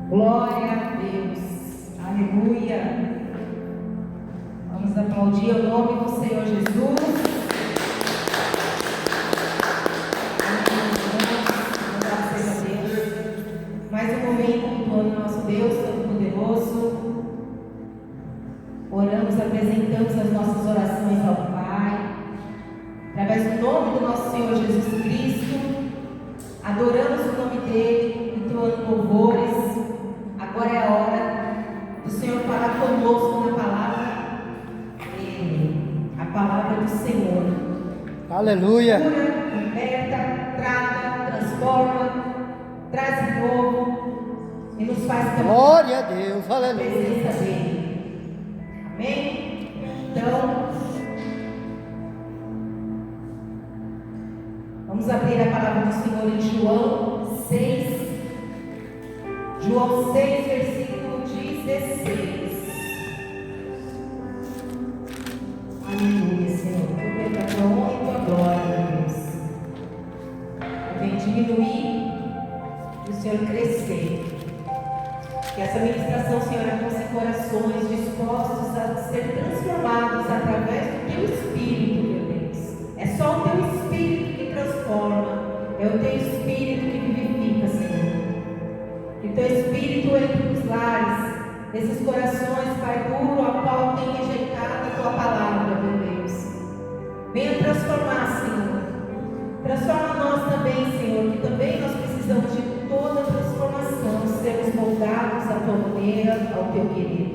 Glória a Deus. Aleluia. Vamos aplaudir o nome do Senhor Jesus. Louvado seja Deus. Mais um momento cultuando nosso Deus Todo-Poderoso. Oramos, apresentamos as nossas orações ao Pai. Através do nome do nosso Senhor Jesus Cristo. Adoramos o nome dEle, entoando louvores. Agora é a hora do Senhor falar conosco na palavra dEle, a palavra do Senhor. Aleluia. Cura, liberta, trata, transforma, traz de novo e nos faz caminhar. Glória a Deus, Na aleluia. presença dEle. Amém? Então, vamos abrir a palavra do Senhor em João 6. João 6, versículo 16. Aleluia, Senhor. Tudo é para tua honra e tua glória, Deus. Vem diminuir e o Senhor crescer. Que essa ministração, Senhor, alcance corações dispostos a ser transformados através do teu Espírito, meu Deus. É só o teu Espírito que transforma. É o teu Espírito que vivifica, Senhor. Que teu Espírito entre nos lares, nesses corações, Pai duro, a qual tem rejeitado a tua palavra, meu Deus. Venha transformar, Senhor. Transforma nós também, Senhor, que também nós precisamos de toda transformação, sermos moldados à tua maneira, ao teu querer.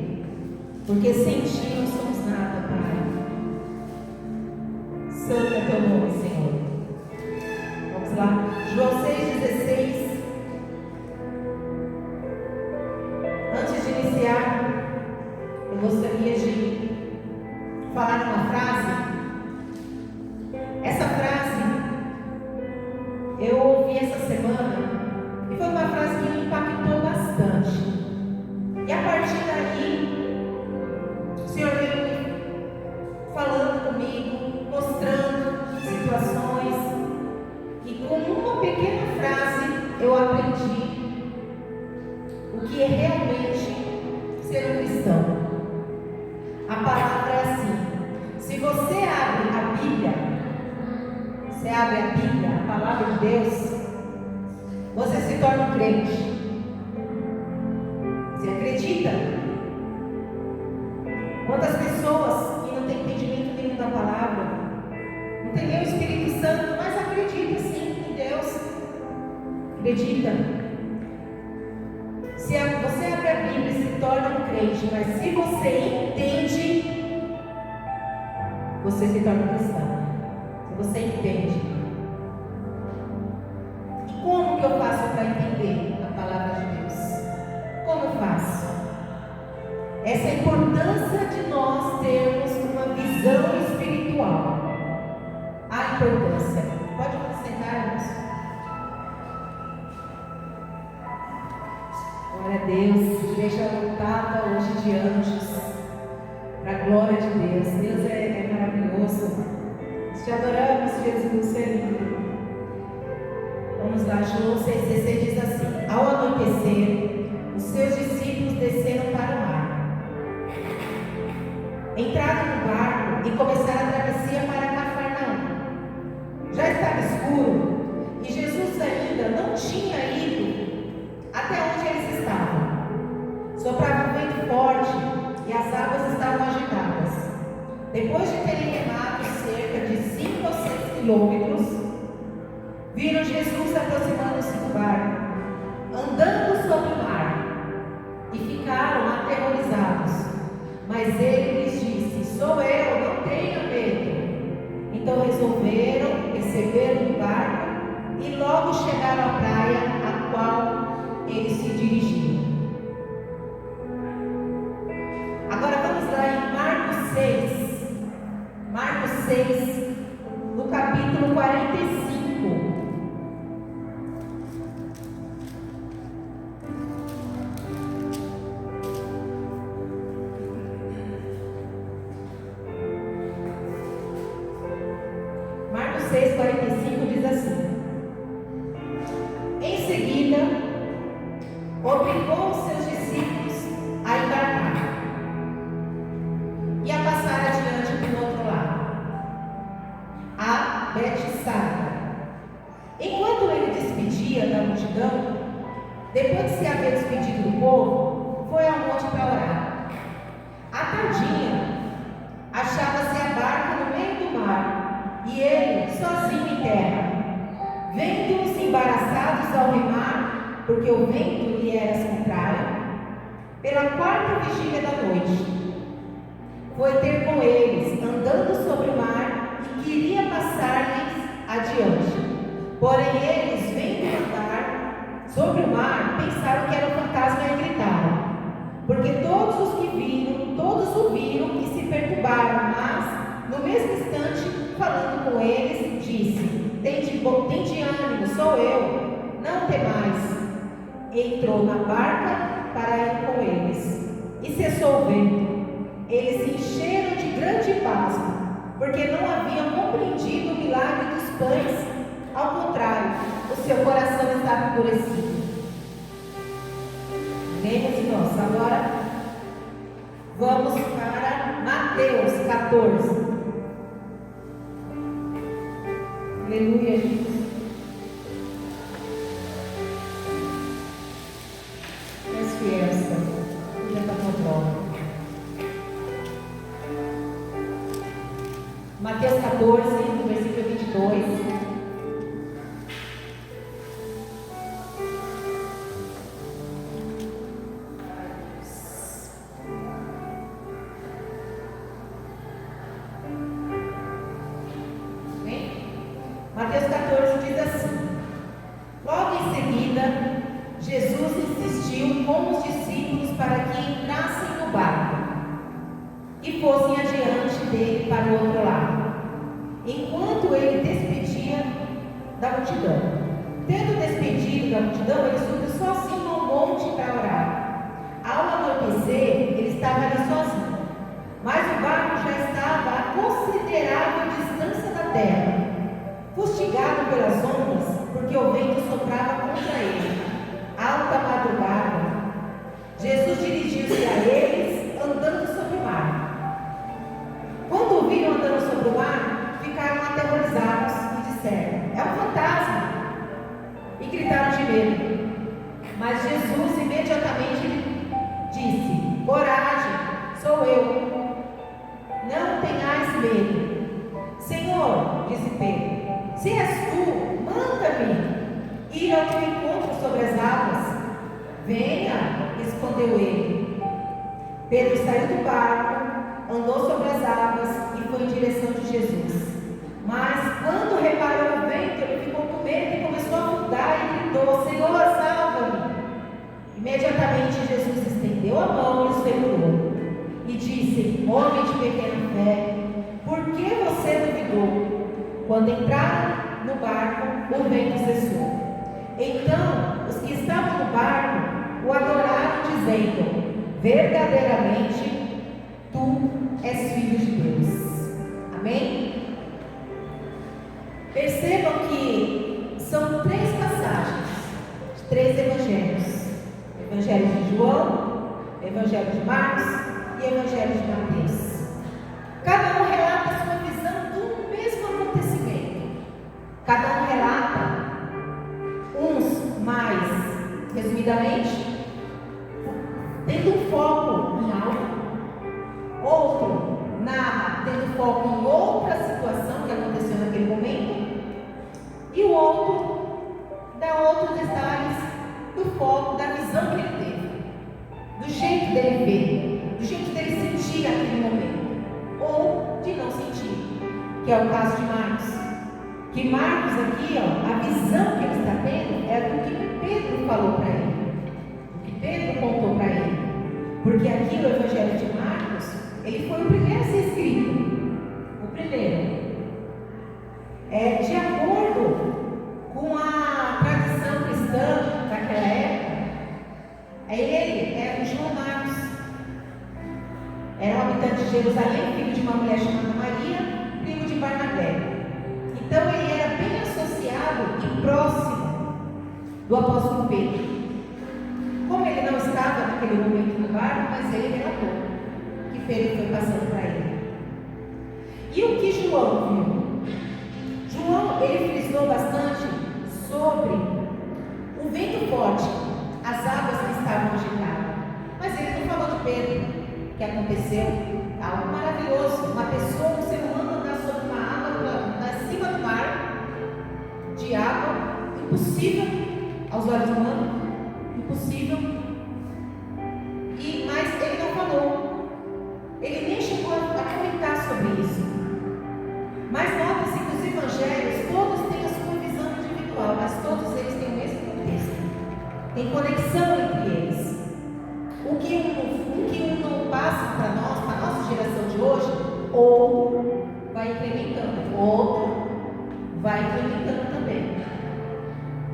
Porque sem ti não somos nada, Pai. Santo é teu nome, Senhor. Vamos lá. João 6,16. Antes de iniciar, eu gostaria de falar uma frase. Essa frase eu ouvi essa semana e foi uma frase que me impactou bastante. E a partir daí, o Senhor veio falando comigo, mostrando situações, e com uma pequena frase eu aprendi o que é realmente ser um cristão. A palavra é assim: se você abre a Bíblia, a palavra de Deus, você se torna um crente. Você acredita? Quantas pessoas que não têm entendimento nenhum da palavra, não tem nem o Espírito Santo, mas acredita sim em Deus. Acredita? Se você abre a Bíblia e se torna um crente, mas se você entende, você se torna um cristão. Se você entende. E como que eu faço para entender a palavra de Deus? Como eu faço? Essa é a importância de nós termos uma visão espiritual. A importância. Pode sentar, irmãos? Glória a Deus, igreja lotada hoje de anjos, para a glória de Deus. Deus é maravilhoso. Te adoramos, Jesus, você é lindo. Vamos lá, João 6,16 diz assim: ao anoitecer, os seus discípulos desceram para o mar, entraram no barco e começaram a travessia para Cafarnaum. Já estava escuro e Jesus ainda não tinha ido até onde eles estavam. Soprava um vento forte e as águas estavam agitadas. Depois de terem remado cerca de 5 ou 6 quilômetros, viram Jesus aproximando-se do barco, andando sobre o mar, e ficaram aterrorizados. Mas ele lhes disse: sou eu, não tenha medo. Então resolveram descer do barco e logo chegaram à praia a qual eles se dirigiam. Agora vamos lá em Marcos 6. Marcos 6, no capítulo 45. Marcos 6, 45 diz assim: em seguida, obrigou os seus discípulos a embarcar e a passar adiante do outro lado, a Betsaida. Enquanto ele despedia da multidão, depois de se haver despedido do povo, foi ao monte para orar. À tardinha, achava-se a barca no meio do mar, e ele sozinho em terra. Vendo-os embaraçados ao remar, porque o vento lhe era contrário, pela quarta vigília da noite, foi ter com eles, andando sobre o mar, e queria passar-lhes adiante. Porém eles, vendo andar sobre o mar, pensaram que era um fantasma e gritaram, porque todos os que viram, todos o viram e se perturbaram, mas, no mesmo instante, falando com eles, disse: Tende ânimo, sou eu, não temais. Entrou na barca para ir com eles, e cessou o vento. Eles se encheram de grande pasmo, porque não haviam compreendido o milagre dos pães. Ao contrário, o seu coração estava endurecido. Amém, meus irmãos? Agora vamos para Mateus 14. Aleluia, Jesus. És fiel, Senhor. Já está com prova. Mateus 14, versículo 22. Mateus 14 diz assim: logo em seguida, Jesus insistiu com os discípulos para que entrassem no barco e fossem adiante dele para o outro lado, enquanto ele despedia da multidão. Tendo despedido da multidão, ele subiu sozinho ao monte para orar. Ao anoitecer, ele estava ali sozinho, mas o barco já estava a considerável distância da terra, fustigado pelas ondas, porque o vento soprava contra ele. Alta madrugada, Jesus dirigiu-se a eles, andando sobre o mar. Quando o viram andando sobre o mar, ficaram aterrorizados e disseram: é um fantasma! E gritaram de medo. Mas Jesus imediatamente disse: coragem, sou eu. Não tenhais medo. Senhor, disse Pedro, se és tu, manda-me ir ao teu encontro sobre as águas. Venha, respondeu ele. Pedro saiu do barco, andou sobre as águas e foi em direção de Jesus. Mas quando reparou o vento, ele ficou com medo e começou a afundar e gritou: Senhor, salva-me! Imediatamente Jesus estendeu a mão e o segurou e disse: homem de pequena fé, por que você duvidou? Quando entraram no barco, o vento cessou. Então, os que estavam no barco o adoraram, dizendo: verdadeiramente, tu és filho de Deus. Amém? Percebam que são três passagens, de três evangelhos: Evangelho de João, Evangelho de Marcos e Evangelho de Mateus. Cada um relata a sua visão do mesmo acontecimento. Cada um relata, uns mais resumidamente, tendo um foco em algo, outro narra tendo foco em outra situação que aconteceu naquele momento, e o outro dá outros detalhes do foco, da visão que ele teve, do jeito dele ver, do jeito dele sentir aquele momento, ou de não sentir, que é o caso de Marcos. Que Marcos aqui, a visão que ele está tendo é do que Pedro falou para ele, do que Pedro contou para ele, porque aqui o Evangelho de Marcos, ele foi o primeiro a ser escrito, o primeiro. De acordo com a tradição cristã daquela época, ele era o João Marcos, era um habitante de Jerusalém, filho de uma mulher chamada Maria, primo de Barnabé. Então ele era bem associado e próximo do apóstolo Pedro. Como naquele momento no barco, mas ele relatou que Pedro foi passando para ele. E o que João viu? João, ele frisou bastante sobre o vento forte, as águas que estavam agitadas. Mas ele não falou de Pedro, que aconteceu algo maravilhoso. Uma pessoa, um ser humano andar sobre uma água, acima do mar, de água, impossível aos olhos humanos, impossível. Mas ele não falou, ele nem chegou a comentar sobre isso. Mas nota-se que os evangelhos todos têm a sua visão individual, mas todos eles têm o mesmo contexto, tem conexão entre eles. O que um não passa para nós, para a nossa geração de hoje, outro vai incrementando, outro vai incrementando também.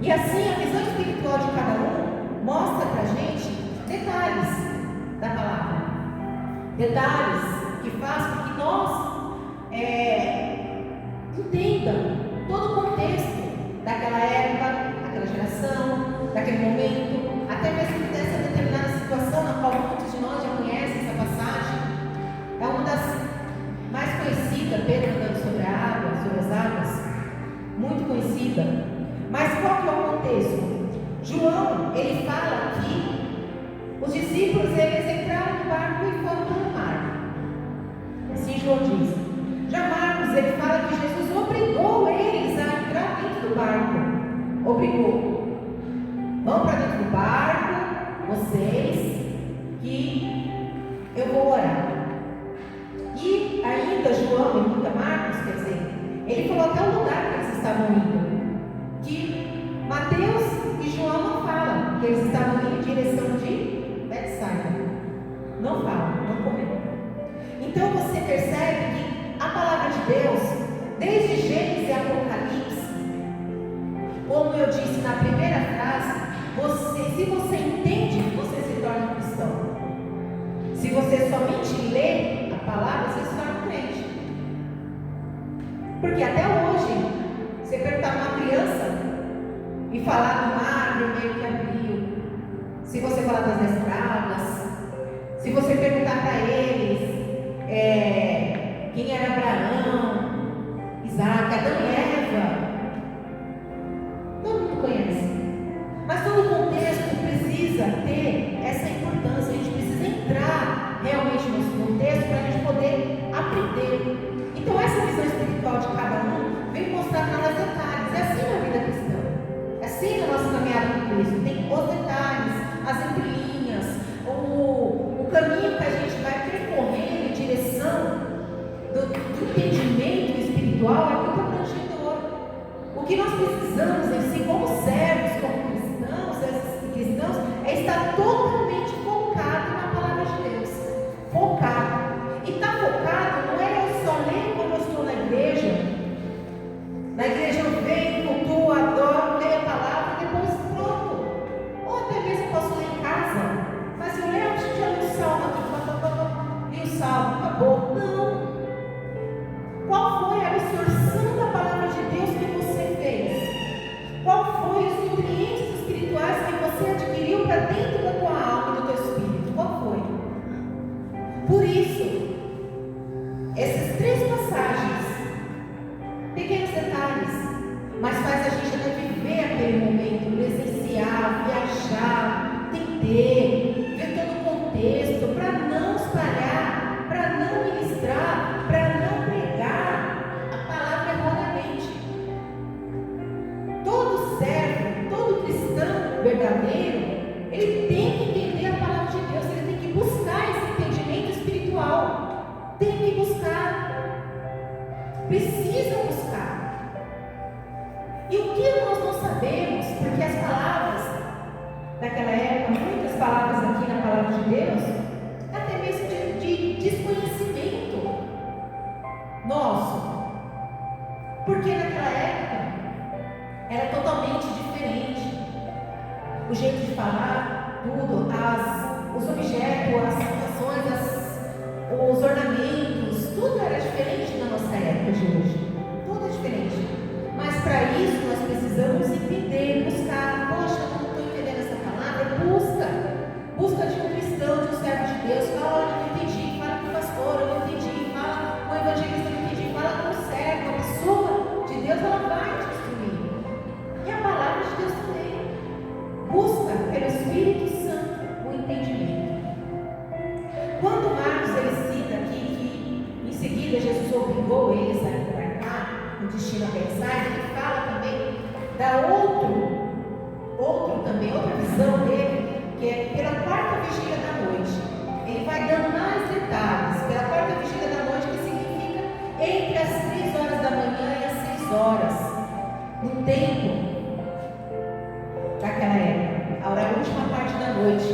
E assim, a visão espiritual de cada um mostra para a gente detalhes da palavra, detalhes que fazem com que nós entendam todo o contexto daquela época, daquela geração, daquele momento, até mesmo dessa determinada situação na qual muitos de nós já conhecem essa passagem. É uma das mais conhecidas, Pedro andando sobre a água, sobre as águas, muito conhecida. Mas qual que é o contexto? João, ele fala que os discípulos, eles entraram no barco e foram para o mar. Assim João diz. Já Marcos, ele fala que Jesus obrigou eles a entrar dentro do barco. Obrigou. Vão para dentro do barco, vocês, que eu vou orar. E ainda João, e ainda Marcos, quer dizer, ele falou até o lugar que eles estavam indo, que Mateus e João não falam que eles estavam indo em direção de Betsaida. Não falam, não comentam. Então você percebe que a palavra de Deus, desde Gênesis e Apocalipse, como eu disse na primeira frase, se você entende, você se torna um cristão. Se você somente lê a palavra, você se torna um crente. Porque até hoje, você perguntar a uma criança e falar do mar vermelho que abriu, se você falar das 10 pragas, se você perguntar para eles quem era Abraão, Isaac, Adão e Eva, todo mundo conhece. Mas todo o contexto precisa ter essa importância. A gente precisa entrar realmente nesse contexto para a gente poder aprender. Então essa visão espiritual de cada um vem mostrar para nós detalhes. É assim na vida cristã, é assim na nossa caminhada com Cristo. Tem os detalhes, as entrelinhas, o caminho que a gente vai percorrendo em direção do entendimento espiritual é muito abrangedor. O que nós precisamos em si, como servos, como cristãos, é estar totalmente focado na palavra de Deus. Focado. E estar focado não é eu só ler quando eu estou na igreja. Na igreja eu venho, cultuo, adoro, leio a palavra e depois pronto. Ou até mesmo posso ler em casa. Mas eu leio, já li o salmo aqui, li o salmo, acabou. Não. Qual foi a absorção da palavra de Deus que você fez? Qual foi os nutrientes espirituais que você adquiriu para dentro da tua alma e do teu espírito? Qual foi? Por isso, essas 3 passagens, pequenos detalhes, mas faz a gente até viver aquele momento, presenciar, viajar, entender, ver todo o contexto, para não espalhar, para não ministrar, para não pregar a palavra erroneamente. Todo servo, todo cristão verdadeiro, ele tem que entender a palavra de Deus, ele tem que buscar esse entendimento espiritual. Tem que buscar. Precisa buscar. E o que nós não sabemos, porque as palavras daquela época, muitas palavras aqui na palavra de Deus, até mesmo de desconhecimento nosso. Porque naquela época era totalmente diferente. O jeito de falar, tudo, os objetos, as situações, os ornamentos, tudo era diferente da nossa época de hoje. Tudo é diferente. Mas para isso nós precisamos entender, buscar. Poxa, eu não estou entendendo essa palavra. Busca de um horas, no tempo daquela época, a hora última parte da noite,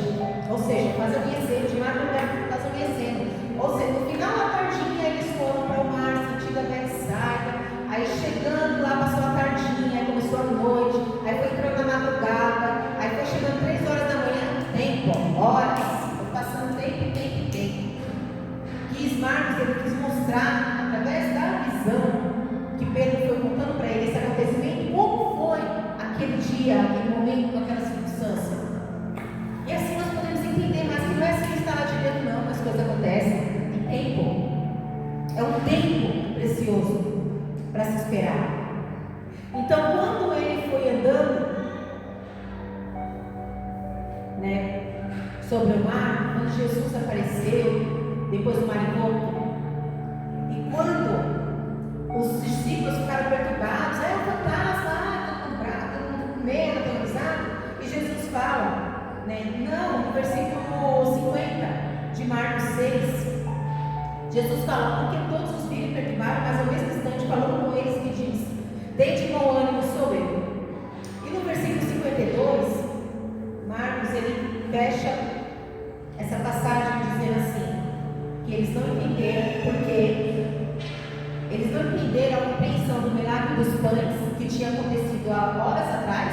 ou seja, quase amanhecendo, de madrugada, quase amanhecendo, ou seja, no final da tardinha eles foram para o mar, sentido a Betsaida, aí chegando lá passou a tardinha, aí começou a noite, aí foi entrando na madrugada, aí foi chegando 3 horas da manhã, tempo, horas, foi passando tempo. Quis Marcos, ele quis mostrar, através da visão que Pedro foi contando para ele, esse acontecimento, como foi aquele dia, aquele momento, aquela circunstância. E assim nós podemos entender, mas que não é sem estar lá de dentro não, que as coisas acontecem. Tem tempo. É um tempo precioso para se esperar. Então, quando ele foi andando, sobre o mar, quando Jesus apareceu, depois do maremoto, e quando os discípulos ficaram perturbados, é o fantasma, todo mundo bravo, todo mundo com medo, aterrorizado, e Jesus fala, não, no versículo 50 de Marcos 6, Jesus fala, porque todos os filhos perturbaram, mas ao mesmo instante falou com eles e diz, deite bom ânimo, sou eu. E no versículo 52, Marcos, ele fecha essa passagem dizendo assim, que eles não entenderam, porque eles não entenderam a compreensão do milagre dos pães que tinha acontecido há horas atrás.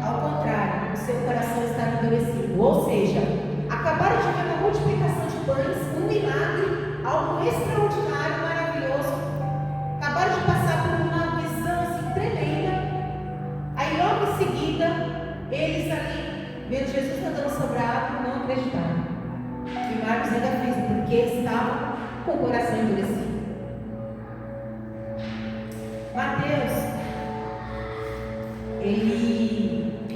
Ao contrário, o seu coração está endurecido, ou seja, acabaram de ver uma multiplicação de pães, um milagre, algo extraordinário, maravilhoso, acabaram de passar por uma visão assim tremenda, aí logo em seguida, eles ali, vendo Jesus andando sobre a água, não acreditaram. E Marcos ainda fez, porque eles estavam com o coração endurecido. Mateus,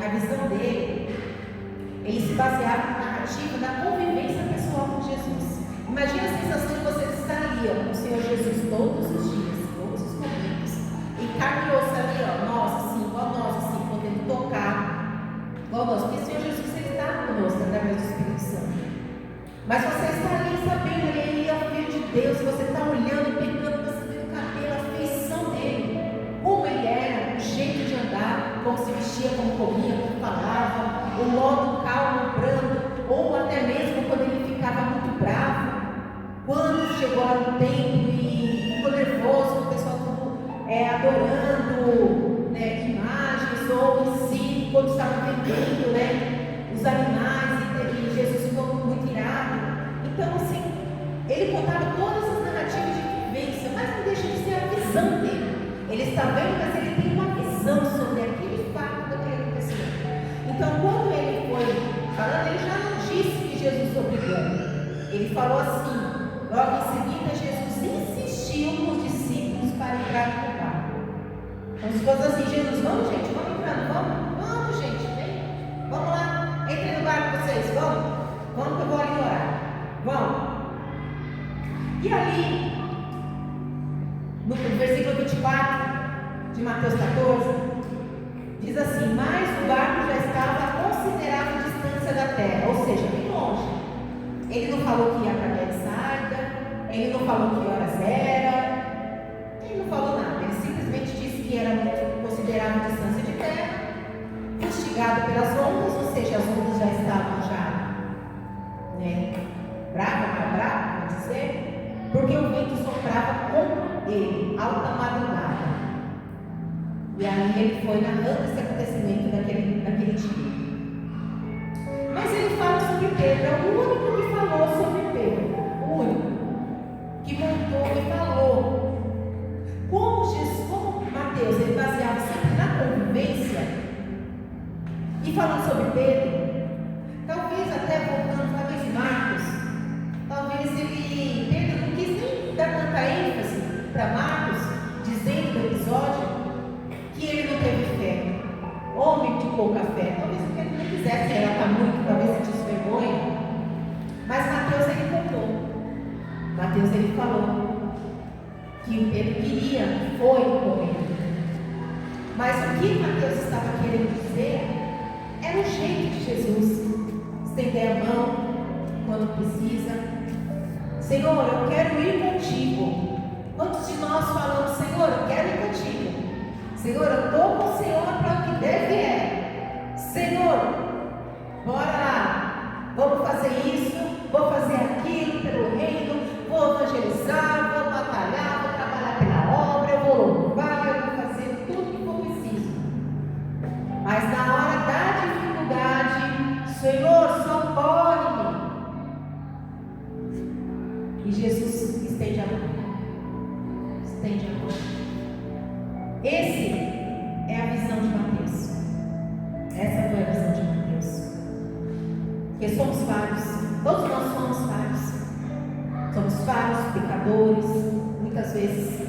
a visão dele, ele se baseava na narrativa da convivência pessoal com Jesus. Imagina a sensação de você estar ali, com o Senhor Jesus todos os dias, todos os momentos, e carne e osso ali, nós assim, igual nós assim, podendo tocar, igual nós, porque o Senhor Jesus ele está conosco através do Espírito Santo. Mas você está ali sabendo, ele é o Filho de Deus, você está olhando, pegando, você vê o cabelo, a feição dele, como ele era, o jeito de andar, como se vestia, como comia, como falava, o modo calmo, brando, ou até mesmo quando ele ficava muito bravo, quando chegou lá no templo e ficou nervoso, o pessoal tudo adorando imagens, ou em si, quando estava vendendo os animais, e Jesus ficou muito irado. Então, assim, ele contava todas as narrativas de vivência, mas não deixa de ser a visão dele. Ele está vendo, mas ele tem uma visão sobre aquele fato daquele acontecimento. Então, quando ele foi falando, ele já não disse que Jesus obrigou. Ele falou assim, logo em seguida, Jesus insistiu nos discípulos para entrar no barco. Então, se fosse assim, Jesus, vamos gente, vamos entrar, vamos gente, vem, vamos lá, entrem no barco vocês, vamos que eu vou ali orar, vamos. E ali, no versículo 24 de Mateus 14, diz assim, mas o barco já estava a considerável distância da terra, ou seja, bem longe. Ele não falou que ia para Betsaida, ele não falou que horas era, ele não falou nada, ele simplesmente disse que era muito considerável distância de terra, fustigado pelas ondas, ou seja, as ondas já estavam brava, vamos dizer, porque o vento soprava contra ele, alta madrugada. E aí ele foi narrando esse acontecimento daquele dia. Mas ele fala sobre Pedro, é o único que falou sobre Pedro, o único que montou e falou. Como Mateus, ele baseava sempre na convivência e falando sobre Pedro, talvez até voltando, talvez Marcos, talvez Pedro não quis nem dar tanta ênfase para Marcos, dizendo no episódio que ele não teve fé, homem de pouca fé, talvez o Pedro não quisesse relatar muito, talvez sentisse vergonha, mas Mateus ele contou, Mateus ele falou que o Pedro queria, foi com ele, mas o que Mateus estava querendo dizer era o jeito de Jesus, estender a mão quando precisa. Senhor, eu quero ir contigo. Quantos de nós falamos, Senhor, eu quero ir contigo? contigo. Senhor, eu estou com o Senhor para o que deve é. Senhor, bora lá, vamos fazer isso, vou fazer aquilo pelo reino, vou evangelizar, vou batalhar, vou trabalhar pela obra, eu vou louvar, eu vou fazer tudo que for preciso. Mas na hora da dificuldade, Senhor, socorre-me. E Jesus estende a mão. Estende a mão. Esse é a visão de Mateus. Essa foi a visão de Mateus. Porque somos falhos. Todos nós somos falhos. Somos falhos, pecadores. Muitas vezes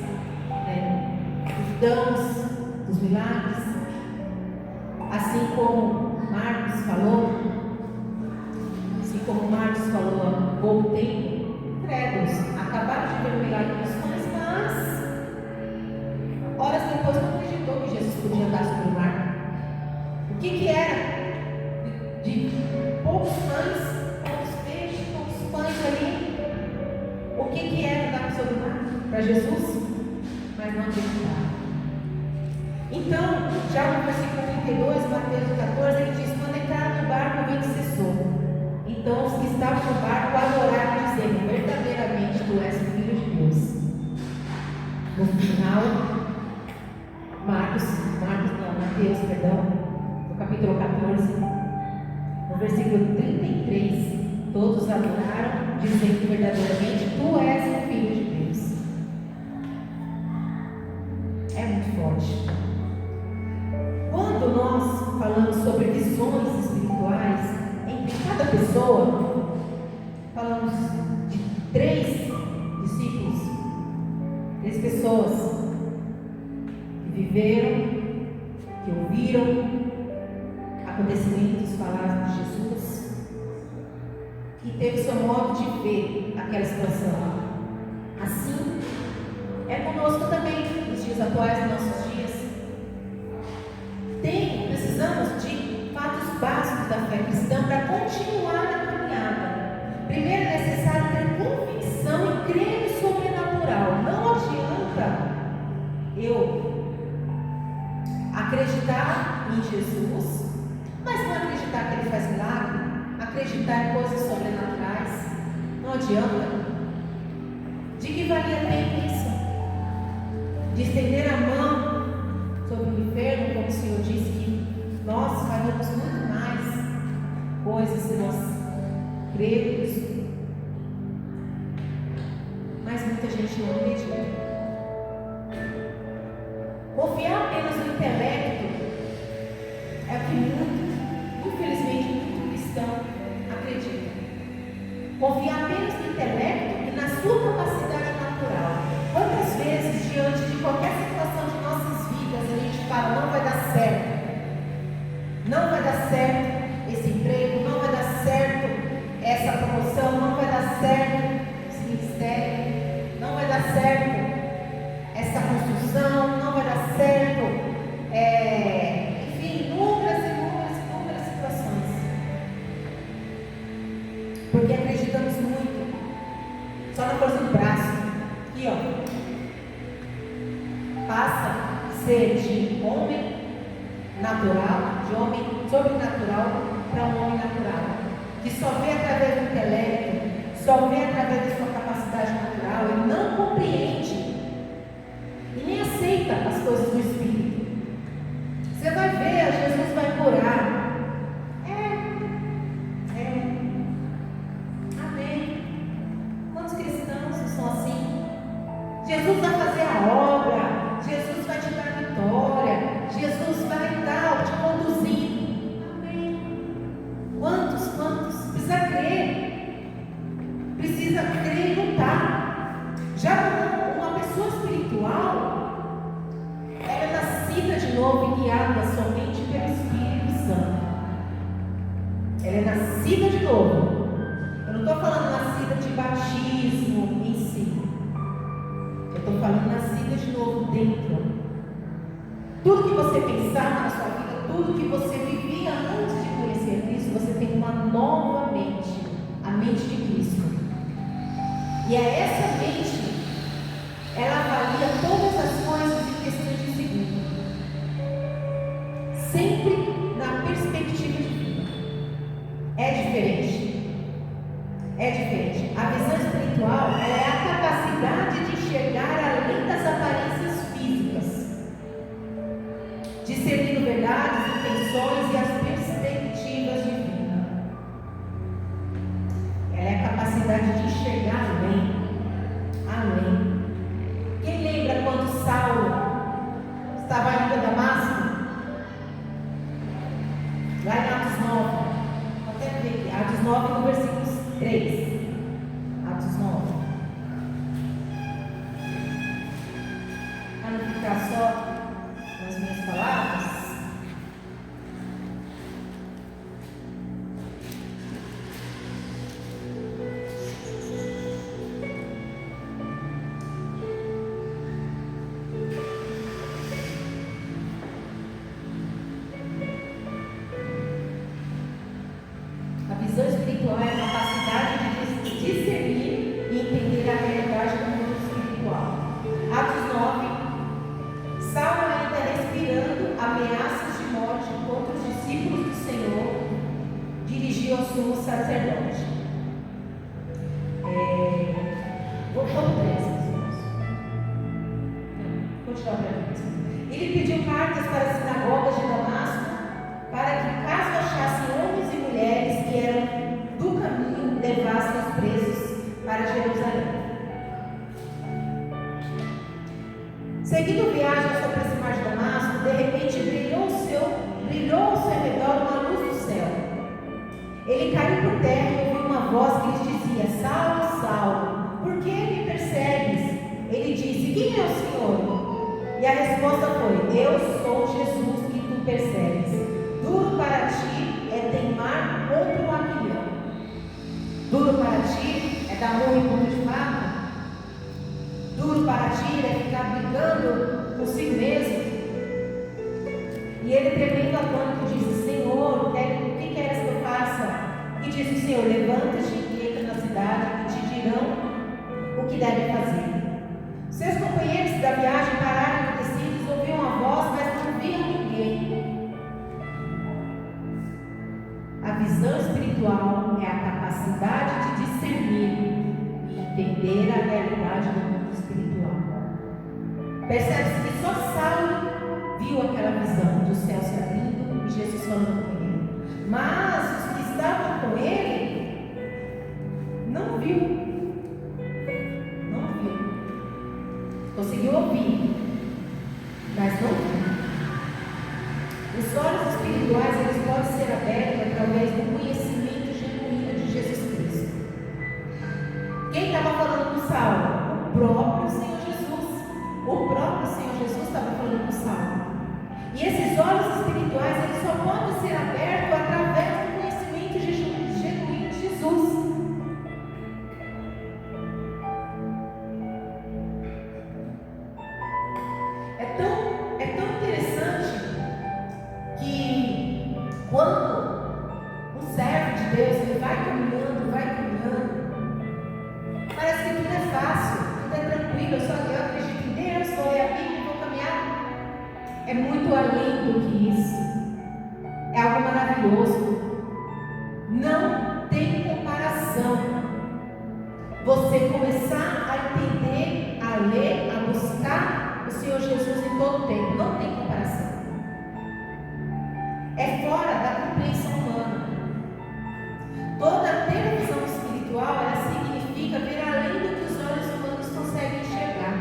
duvidamos dos milagres. Assim como Marcos falou há pouco tempo, incrédulos, acabaram de ver o milagre dos pães, mas horas depois não acreditou que Jesus podia andar sobre o mar. O que era? De poucos pães, poucos peixes, poucos pães ali. O que era andar sobre o mar para Jesus? Mas não acreditaram. Então, já no versículo 32, Mateus 14, ele diz: quando entraram no barco, o vento cessou. Então os que estavam no barco adoraram, dizendo: verdadeiramente tu és o Filho de Deus. No final, Mateus, no capítulo 14, no versículo 33, todos adoraram, dizendo: verdadeiramente tu és o Filho de Deus. É muito forte. Quando nós falamos sobre visões espirituais, entre cada pessoa, falamos de 3 discípulos, 3 pessoas que viveram, que ouviram acontecimentos falados de Jesus, que teve seu modo de ver aquela situação. Assim é conosco também, nos dias atuais, nos nossos dias. Precisamos de fatos básicos da fé cristã para continuar a caminhada. Primeiro é necessário ter convicção e crer no sobrenatural. Não adianta eu acreditar em Jesus, mas não acreditar que Ele faz milagre, acreditar em coisas sobrenaturais. Não adianta. De que valia a pena isso? De estender a mão sobre o enfermo, como o Senhor disse que nós faríamos muito mais coisas se nós crermos, mas muita gente não acredita. Confiar apenas no intelecto é o que infelizmente, muito cristão acredita. Confiar apenas no intelecto e na sua capacidade natural. Quantas vezes, diante de qualquer situação de nossas vidas, a gente fala: não vai dar certo. Não vai dar certo esse emprego, não vai dar certo essa promoção, não vai dar certo esse ministério, não vai dar certo essa construção, não vai dar certo, enfim, inúmeras situações. Porque acreditamos muito só na força do braço. Aqui, ó, passa a ser de homem natural, de homem sobrenatural para um homem natural, que só vê através do intelecto, só vê através da sua capacidade natural e não compreende e nem aceita as coisas do Espírito. Você vai ver, Jesus vai curar. Amém. Quantos cristãos são assim? Jesus vai fazer a obra, Jesus vai te dar vitória, Jesus vai te conduzir. Amém. Quantos? Precisa crer e lutar. Já uma pessoa espiritual, ela é nascida de novo e guiada somente pelo Espírito Santo. Ela é nascida de novo. Eu não estou falando nascida de batismo em si. Eu estou falando nascida de novo dentro. Tudo que você pensar na sua vida, tudo que você vivia antes de conhecer Cristo, você tem uma nova mente, a mente de Cristo. E é essa mente, ela avalia todas as coisas em questão de é diferente. A visão espiritual ela é a capacidade de enxergar além das aparências físicas, discernindo verdades, intenções e as perspectivas divinas. Ela é a capacidade de enxergar além. Quem lembra quando Saulo estava indo a Damasco? Lá em Atos 9. Vou até ver aqui. Atos 9, no versículo 3. Atos 9. Para não ficar só nas minhas palavras. A visão espiritual é a capacidade de discernir e entender a realidade do mundo espiritual. Atos 9. Saulo ainda respirando ameaças de morte contra os discípulos do Senhor, dirigiu ao sumo sacerdote. Vamos ler esses irmãos. Continuar para mim. Ele pediu cartas para as sinagogas de Damasco, para que, caso achassem homens e mulheres que eram do caminho, levassem os presos para Jerusalém. Seguindo viagem ao se aproximar de Damasco, de repente brilhou ao seu redor uma luz do céu. Ele caiu por terra e ouviu uma voz que lhe dizia: Saulo, Saulo, por que me persegues? Ele disse: quem é o Senhor? E a resposta foi: eu sou Jesus que tu persegues. Duro para ti é teimar contra o aguilhão. Duro para ti é dar murro em ponta de faca. Duro para ti é ficar brigando consigo mesmo. E ele, tremendo atônito, disse: Senhor, o que queres que eu faça? E disse o Senhor: levanta-te e entra na cidade e te dirão o que deve fazer. Seus companheiros da viagem pararam entristecidos, ouviam a voz, mas não viam ninguém. A visão espiritual é a capacidade de discernir e entender a realidade do mundo espiritual. Percebe-se que só Saulo viu aquela visão do céu se abrindo e Jesus falando com ele. Mas os que estavam com ele não viu. Conseguiu ouvir, mas não viu. Os olhos espirituais eles podem ser abertos através do conhecimento genuíno de Jesus Cristo. Quem estava falando com Saulo? O próprio Senhor Jesus. O próprio Senhor Jesus estava falando com Saulo. E esses olhos espirituais eles só podem ser abertos através do conhecimento genuíno de Jesus. É tão interessante que quando o servo de Deus ele vai caminhando, parece que tudo é fácil, tudo é tranquilo, eu acredito em Deus, vou ler a Bíblia e vou caminhar. É muito além do que isso. É algo maravilhoso. Não tem comparação. Você começar a entender, a ler, a buscar o Senhor Jesus em todo o tempo. Não tem comparação. É fora da compreensão humana. Toda ter a visão espiritual, ela significa ver além do que os olhos humanos conseguem enxergar.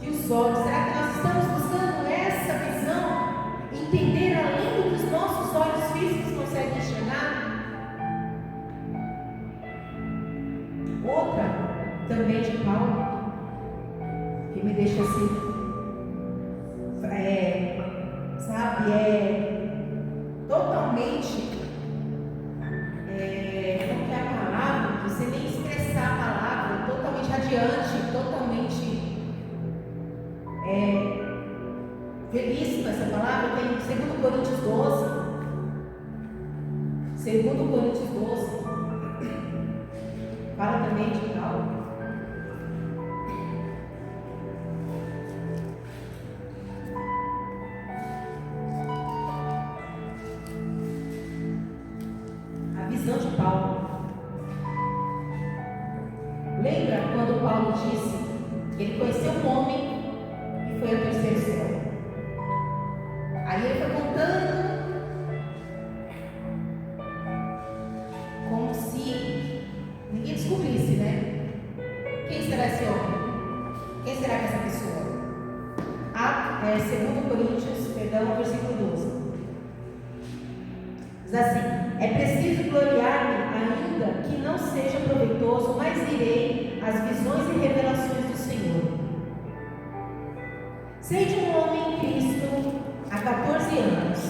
Que os olhos, será que nós estamos buscando essa visão? Entender além do que os nossos olhos físicos conseguem enxergar? Outra, também de Paulo, que me deixa assim, totalmente, como que é a palavra, você nem expressar a palavra, totalmente radiante, totalmente, belíssima essa palavra, tem 2 Coríntios 12, 2 Coríntios 12, fala também de Paulo. A visão de Paulo. Lembra quando Paulo disse que ele conheceu um homem e foi ao terceiro céu? Aí ele foi contando como se ninguém descobrisse, né? Quem será esse homem? Quem será que é essa pessoa? 2 Coríntios, versículo 12. Diz assim: é preciso gloriar-me, ainda que não seja proveitoso, mas irei às visões e revelações do Senhor. Sei de um homem em Cristo há 14 anos.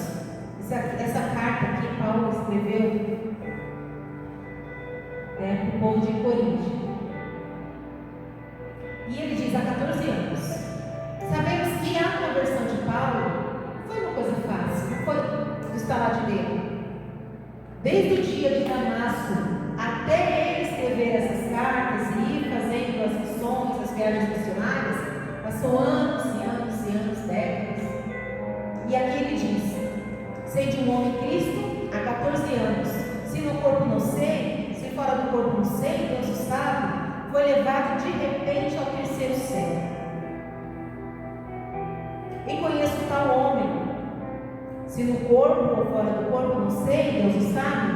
Essa carta que Paulo escreveu para o povo de Corinto. E ele diz: há 14 anos. Sabemos que a conversão de Paulo foi uma coisa fácil, não foi do estalar de dedo. Desde o dia de Damasco até ele escrever essas cartas e ir fazendo as missões, as viagens missionárias, passou anos e anos e anos, décadas. E aqui ele diz: sei de um homem em Cristo há 14 anos. Se no corpo não sei, se fora do corpo não sei, Deus o sabe, foi levado de repente ao terceiro céu. E conheço tal homem, se no corpo ou fora do corpo não sei, Deus o sabe,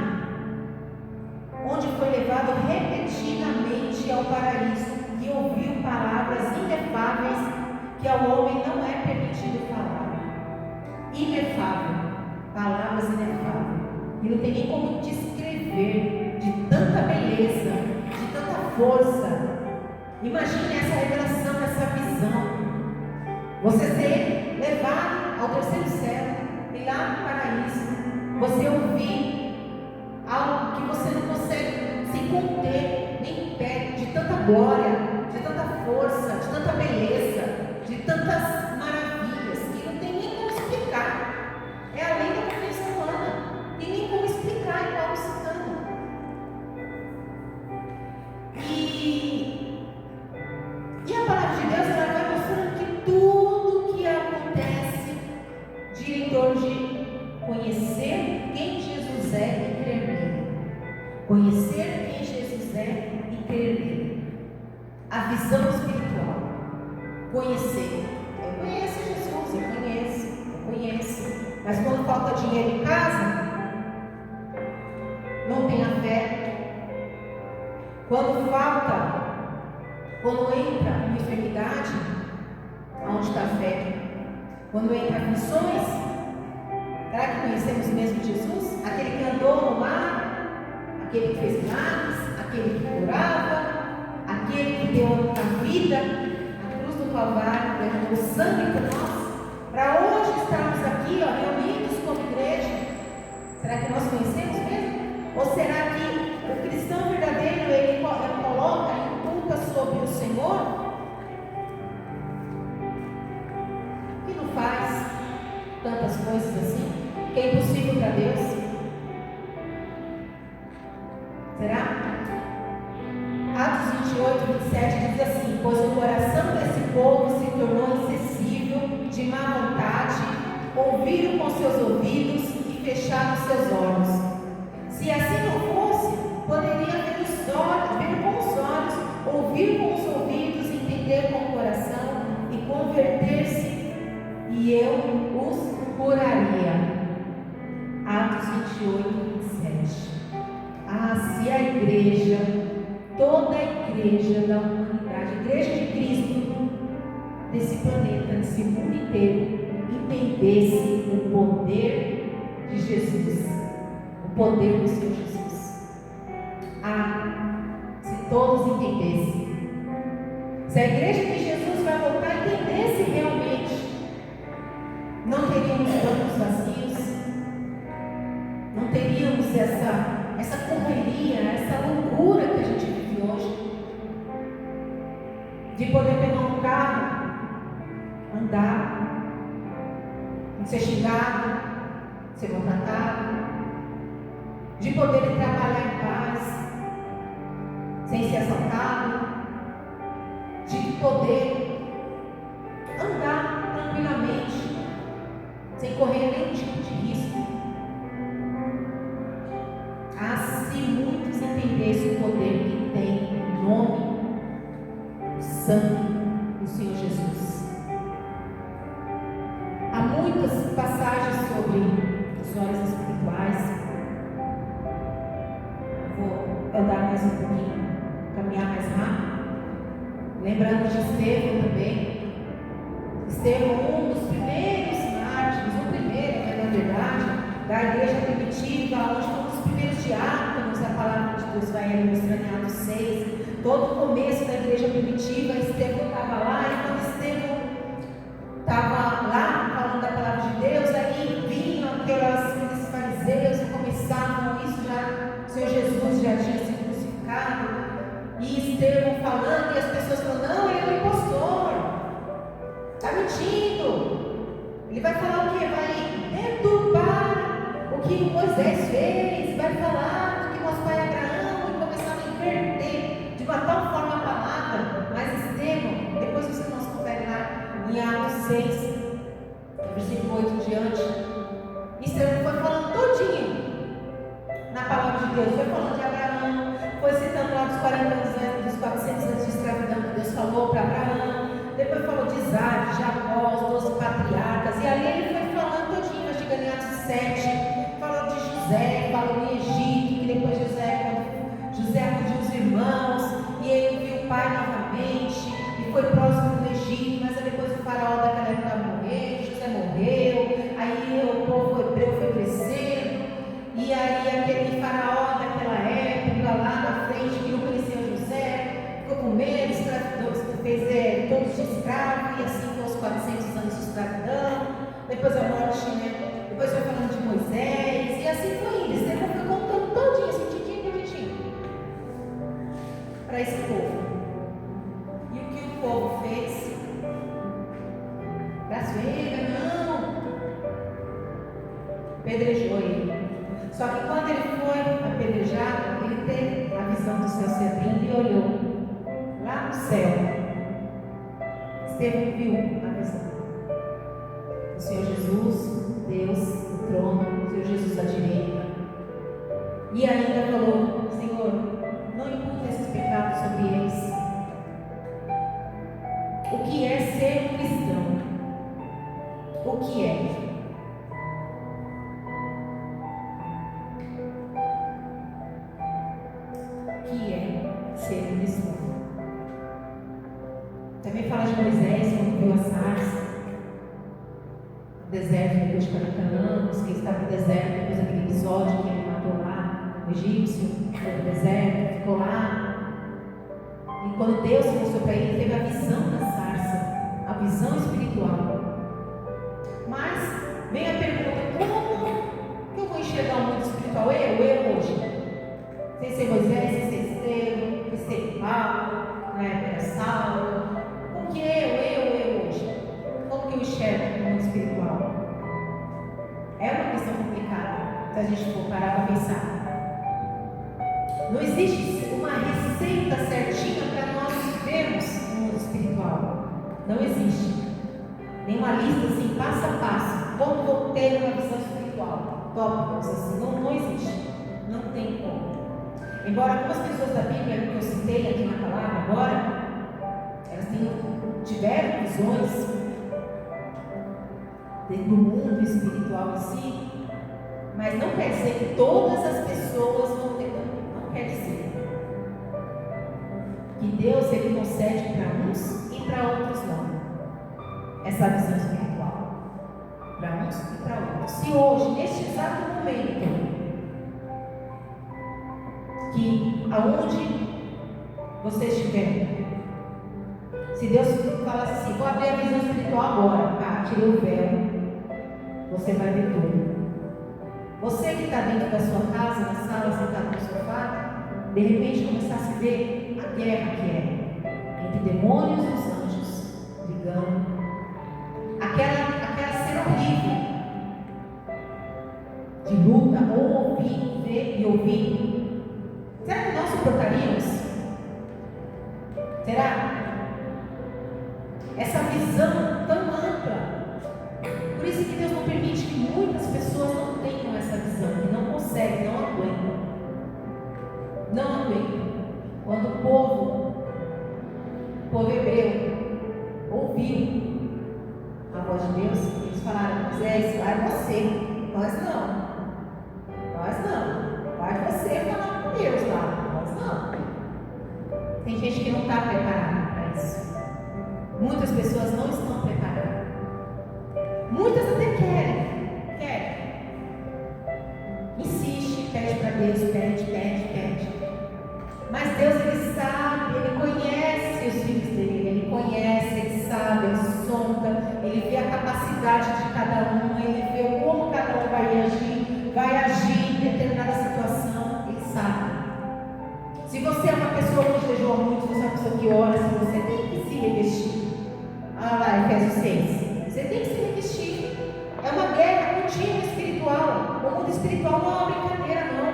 onde foi levado repetidamente ao paraíso e ouviu palavras inefáveis que ao homem não é permitido falar. Inefável, palavras inefáveis. E não tem nem como descrever de tanta beleza, de tanta força. Imagine essa revelação, essa visão. Você ser levado ao terceiro céu, e lá no paraíso, você ouvir algo que você não consegue se conter nem em pé, de tanta glória, de tanta força, de tanta beleza, de tantas maravilhas, que não tem nem como explicar. É além da compreensão humana, tem nem como explicar em Paulo citando. E a palavra de Deus, ela vai mostrando que tudo que acontece gira em torno de conhecer quem Jesus é e crer nele. Conhecer quem Jesus é e crer nele. A visão espiritual. Conhecer. Eu conheço Jesus, eu conheço. Mas quando falta dinheiro em casa, não tem a fé. Quando entra uma enfermidade, onde está a fé? Quando entra aflições, será que conhecemos mesmo Jesus? Aquele que andou no mar, aquele que fez milagres, aquele que curava, aquele que deu a vida, a cruz do Calvário, derramou sangue por nós. Para hoje estamos aqui, reunidos como igreja, será que nós conhecemos mesmo? Ou será que o cristão verdadeiro, ele coloca em culpa sobre o Senhor? Que não faz tantas coisas assim, que é impossível para Deus? Será? Atos 28, 27 diz assim: pois o coração desse povo se tornou insensível, de má vontade, ouviram com seus ouvidos e fecharam seus olhos. Se assim não fosse, poderia ver com os olhos, ouvir com os ouvidos, entender com o coração e converter-se, e eu os curaria. Atos 28, 27. Se a igreja, toda a igreja da humanidade, a igreja de Cristo, desse planeta, desse mundo inteiro, entendesse o poder de Jesus, o poder do Senhor Jesus. Se todos entendessem, se a igreja de Jesus vai voltar a entendesse realmente, não teríamos bancos vazios, não teríamos essa correria, essa loucura que a gente vive hoje, de poder pegar um carro, andar, não ser xingado, ser maltratado, de poder trabalhar em paz, sem ser assaltado, de poder andar tranquilamente, sem correr nenhum tipo de risco. Se muitos entendessem o poder que tem o nome sangue do Senhor Jesus. Há muitas passagens sobre os olhos espirituais. Vou andar mais um pouquinho, caminhar mais rápido. Lembrando de Estevão também. Estevão, um dos primeiros mártires, o primeiro, na verdade, da igreja primitiva, onde foi um dos primeiros diáconos, a palavra de Deus vai ali mostrando em Atos 6. Todo o começo da igreja primitiva, Estevão estava lá, e quando Estevão estava lá falando da palavra de Deus, aí vinham aqueles fariseus e começavam, isso já, o Senhor Jesus já tinha sido crucificado, e Estevão falando, e as pessoas falando, não, ele é um impostor, está mentindo, ele vai falar o quê? Vai deturpar o que Moisés fez, vai falar do que nosso pai Abraão, e começar a inverter de uma tal forma a palavra. Mas Estevão, depois os irmãos conferem lá em Atos 6, versículo 8 em diante, Estevão foi falando todinho na palavra de Deus, foi falando de Abraão, foi citando lá dos 40 anos, dos 400 anos de escravidão que Deus falou para Abraão, depois falou de Isaac, de Jacó, os 12 patriarcas, e ali ele foi falando todinho, mas chegando em Atos 7, falou de José, falou em Egito, que depois José acudiu os irmãos, e ele viu o pai novamente, e foi próximo do Egito, mas depois o faraó daquela época morreu, José morreu, aí o povo hebreu foi crescendo, e aí aquele faraó daquela época, lá na frente, viu crescer José, ficou com medo, fez todos de escravo, e assim foi os 400 anos de escravidão, depois a morte, né? Depois foi falando de Moisés, e assim foi indo. Estevão foi contando todinho, assim, tidinho, para esse povo. E o que o povo fez? Blasfêmia, não! Apedrejou ele. Só que quando ele foi apedrejado, ele teve a visão do céu se abrindo e olhou lá no céu. Estevão viu a visão. O Senhor Jesus, Deus, no trono, o Senhor Jesus à direita. E ainda falou, Senhor, não imputa esses pecados sobre eles. O que é ser um cristão? O que é? O que é ser um cristão? Também fala de Moisés, quando viu a sarça no deserto, depois de 40 anos, que estava no deserto, depois daquele episódio que ele matou lá, o egípcio, foi no deserto, ficou lá. E quando Deus mostrou para ele, teve a visão da sarça, a visão espiritual. Mas vem a pergunta, como que eu vou enxergar o mundo espiritual? Eu hoje? Sem ser Moisés, sem ser Estevão, sem ser Paulo, na época era Saulo. Como que eu hoje? Como que eu enxergo o mundo espiritual? É uma questão complicada, se a gente for parar para pensar. Não existe uma receita certinha para nós vivermos no mundo espiritual. Não existe. Nenhuma lista assim, passo a passo. Como vou ter uma visão espiritual? Tópicos assim, não existe. Não tem como. Embora algumas pessoas da Bíblia que eu citei aqui na palavra agora, elas tiveram visões do mundo espiritual em si, mas não quer dizer que todas as pessoas vão ter. Não quer dizer. Que Deus ele concede para uns e para outros não. Essa visão espiritual. Para uns e para outros. Se hoje, neste exato momento, que aonde você estiver, se Deus falasse assim, vou abrir a visão espiritual agora, tirei o véu, você vai ver tudo. Você que está dentro da sua casa, na sala, sentado no sofá, de repente começasse a ver a guerra que é entre demônios e os anjos brigando, aquela cena horrível de luta, ou ouvir, ver e ouvir. Será que nós suportaríamos? Será? Essa visão tão ampla. Por isso que Deus não permite que muitas pessoas não tenham essa visão, que não conseguem, não aguentam. Não aguentam. Quando o povo o povo hebreu ouviu a voz de Deus, eles falaram: Moisés, vai você, nós não, vai você falar com Deus lá, nós não. Tem gente que não está preparada para isso. Muitas pessoas não estão preparadas. Muitas até querem. Insiste, pede para Deus, pede. Mas Deus, Ele sabe, Ele conhece os filhos dele, Ele conhece, Ele sabe, Ele sonda, Ele vê a capacidade de cada um, Ele vê como cada um vai agir em determinada situação, Ele sabe. Se você é uma pessoa que jejua muito, você é uma pessoa que ora, você tem que se revestir. Ah lá, Efésios 6. Você tem que se revestir. É uma guerra contínua espiritual. O mundo espiritual não é uma brincadeira, não.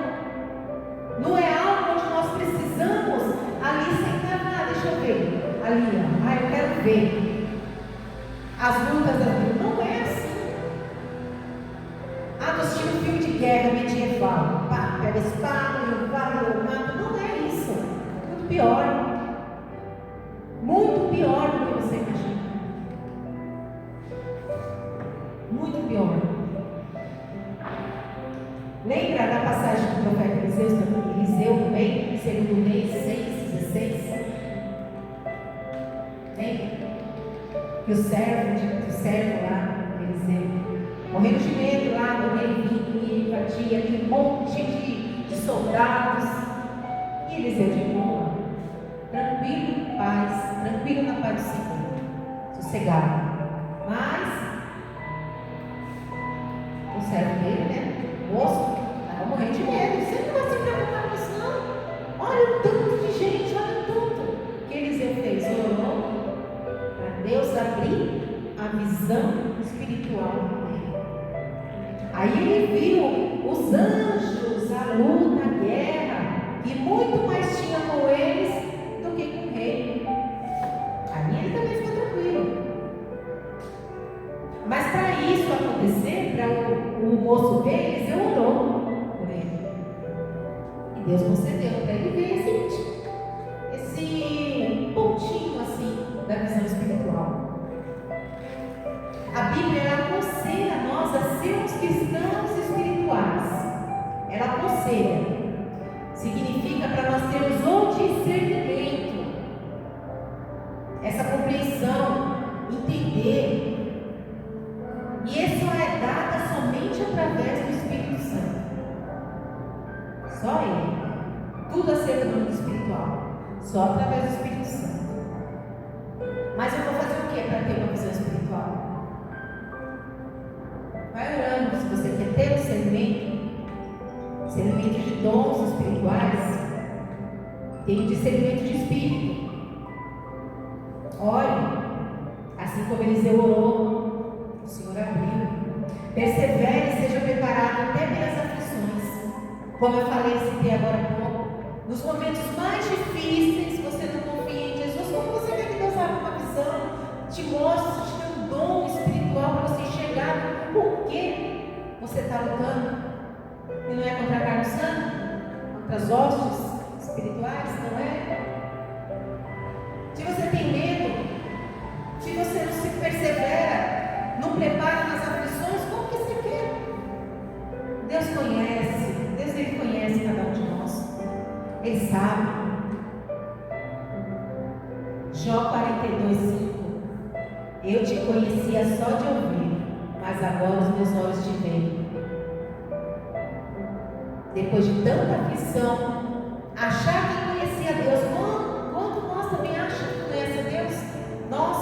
Não é algo onde nós precisamos ali sentar, deixa eu ver. Ali, ó. Eu quero ver as lutas da vida. Não é assim. Estou assistindo um filme de guerra medieval. Pá, pega a espada, eu mato. Não é isso. Muito pior. Muito pior do que você imagina. Muito pior. Lembra da passagem do profeta Eliseu também, segundo Reis 6:16? Lembra? Que o servo lá, Eliseu, morrendo de medo lá, do rei vinha, invadia aquele monte de soldados. E Eliseu de boa, tranquilo na paz do Senhor, sossegado. Mas o servo dele, moço, estava morrendo de medo. Você não vai se preocupar com isso, não. Olha o tanto de gente, olha o tanto que Eliseu fez. Orou para Deus abrir a visão espiritual dele. Aí ele viu os anjos, a luta, a guerra, e muito mais tinha com eles do que com o rei. Aí ele também ficou tranquilo. Mas para isso acontecer, para o moço ver, Eliseu orou por ele. E Deus concedeu para ele ver esse pontinho assim da visão espiritual. A Bíblia ela aconselha nós a sermos cristãos espirituais. Ela aconselha. Significa para nós termos o discernimento, essa compreensão, entender. E isso é dada somente através do Espírito Santo. Só Ele. Tudo acerca do mundo espiritual. Só através do Espírito Santo. Mas eu vou fazer o que para ter uma visão espiritual? Vai orando. Se você quer ter discernimento de dons espirituais, tem discernimento de espírito. Ore. Assim como Eliseu orou, o Senhor abriu. Persevere e seja preparado até pelas aflições. Como eu falei, citei agora há pouco. Nos momentos mais difíceis, você não confia em Jesus. Como você quer que Deus abra uma visão, te mostre, te dê um dom espiritual para você enxergar por que você está lutando? E não é contra a carne e sangue? Contra as hostes espirituais? Não é? Se você tem medo, se você não se persevera, não prepara nas aflições, como que você quer? Deus Ele conhece cada um de nós. Ele sabe. Jó 42:5. Eu te conhecia só de ouvir, mas agora os meus olhos te veem. Depois de tanta aflição, achar que conhecia Deus, quanto nós também achamos que conhece a Deus? Nós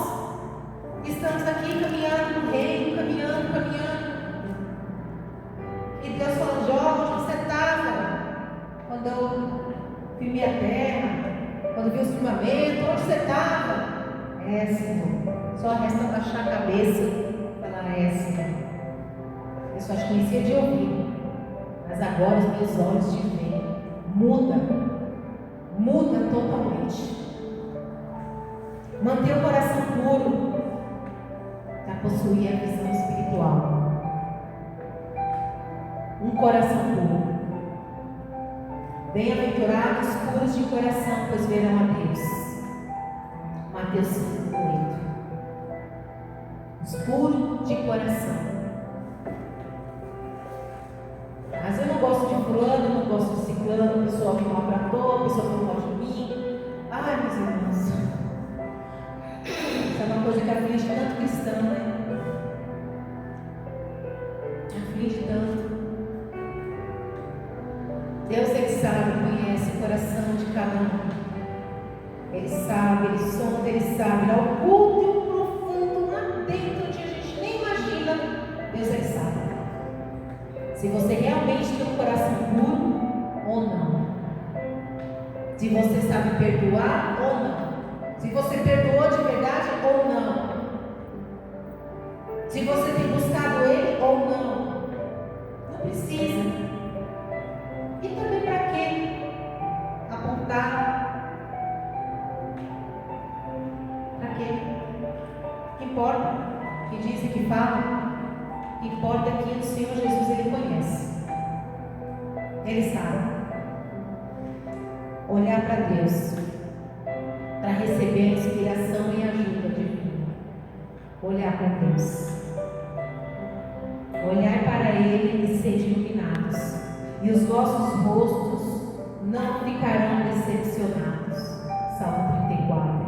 estamos aqui caminhando no reino, caminhando. E Deus falou: Jó, onde você estava? Quando eu firmei a terra, quando vi os firmamentos, onde você estava? Senhor. Só resta baixar a cabeça e falar: Senhor. Eu só te conhecia de ouvir, mas agora os meus olhos te veem. Muda totalmente. Manter o coração puro para possuir a visão espiritual. Um coração puro. Bem-aventurados puros de coração, pois verão a Deus. Mateus 5:8. Os puros de coração. Mas eu não gosto de fulano, eu não gosto de ciclano, a pessoa me maltratou, a pessoa falou mal de mim. Ai, meus irmãos, isso é uma coisa que aflige tanto cristão, né? Aflige tanto. Deus, Ele sabe, conhece o coração de cada um. Ele sabe, Ele sonda, Ele sabe. Lá oculto e profundo, lá dentro, onde a gente nem imagina, Deus, Ele sabe. Se você realmente tem um coração puro ou não. Se você sabe perdoar ou não. Se você perdoou de verdade ou não. Se você tem buscado Ele ou não. Não precisa. E também para quê? Apontar. Para quê? O que importa? O que dizem, que falam? O que importa é que o Senhor Jesus, Ele conhece. Ele sabe. Olhar para Deus, para receber inspiração e ajuda divina. Olhar para Deus. Olhar para Ele e ser iluminados. E os vossos rostos não ficarão decepcionados. Salmo 34.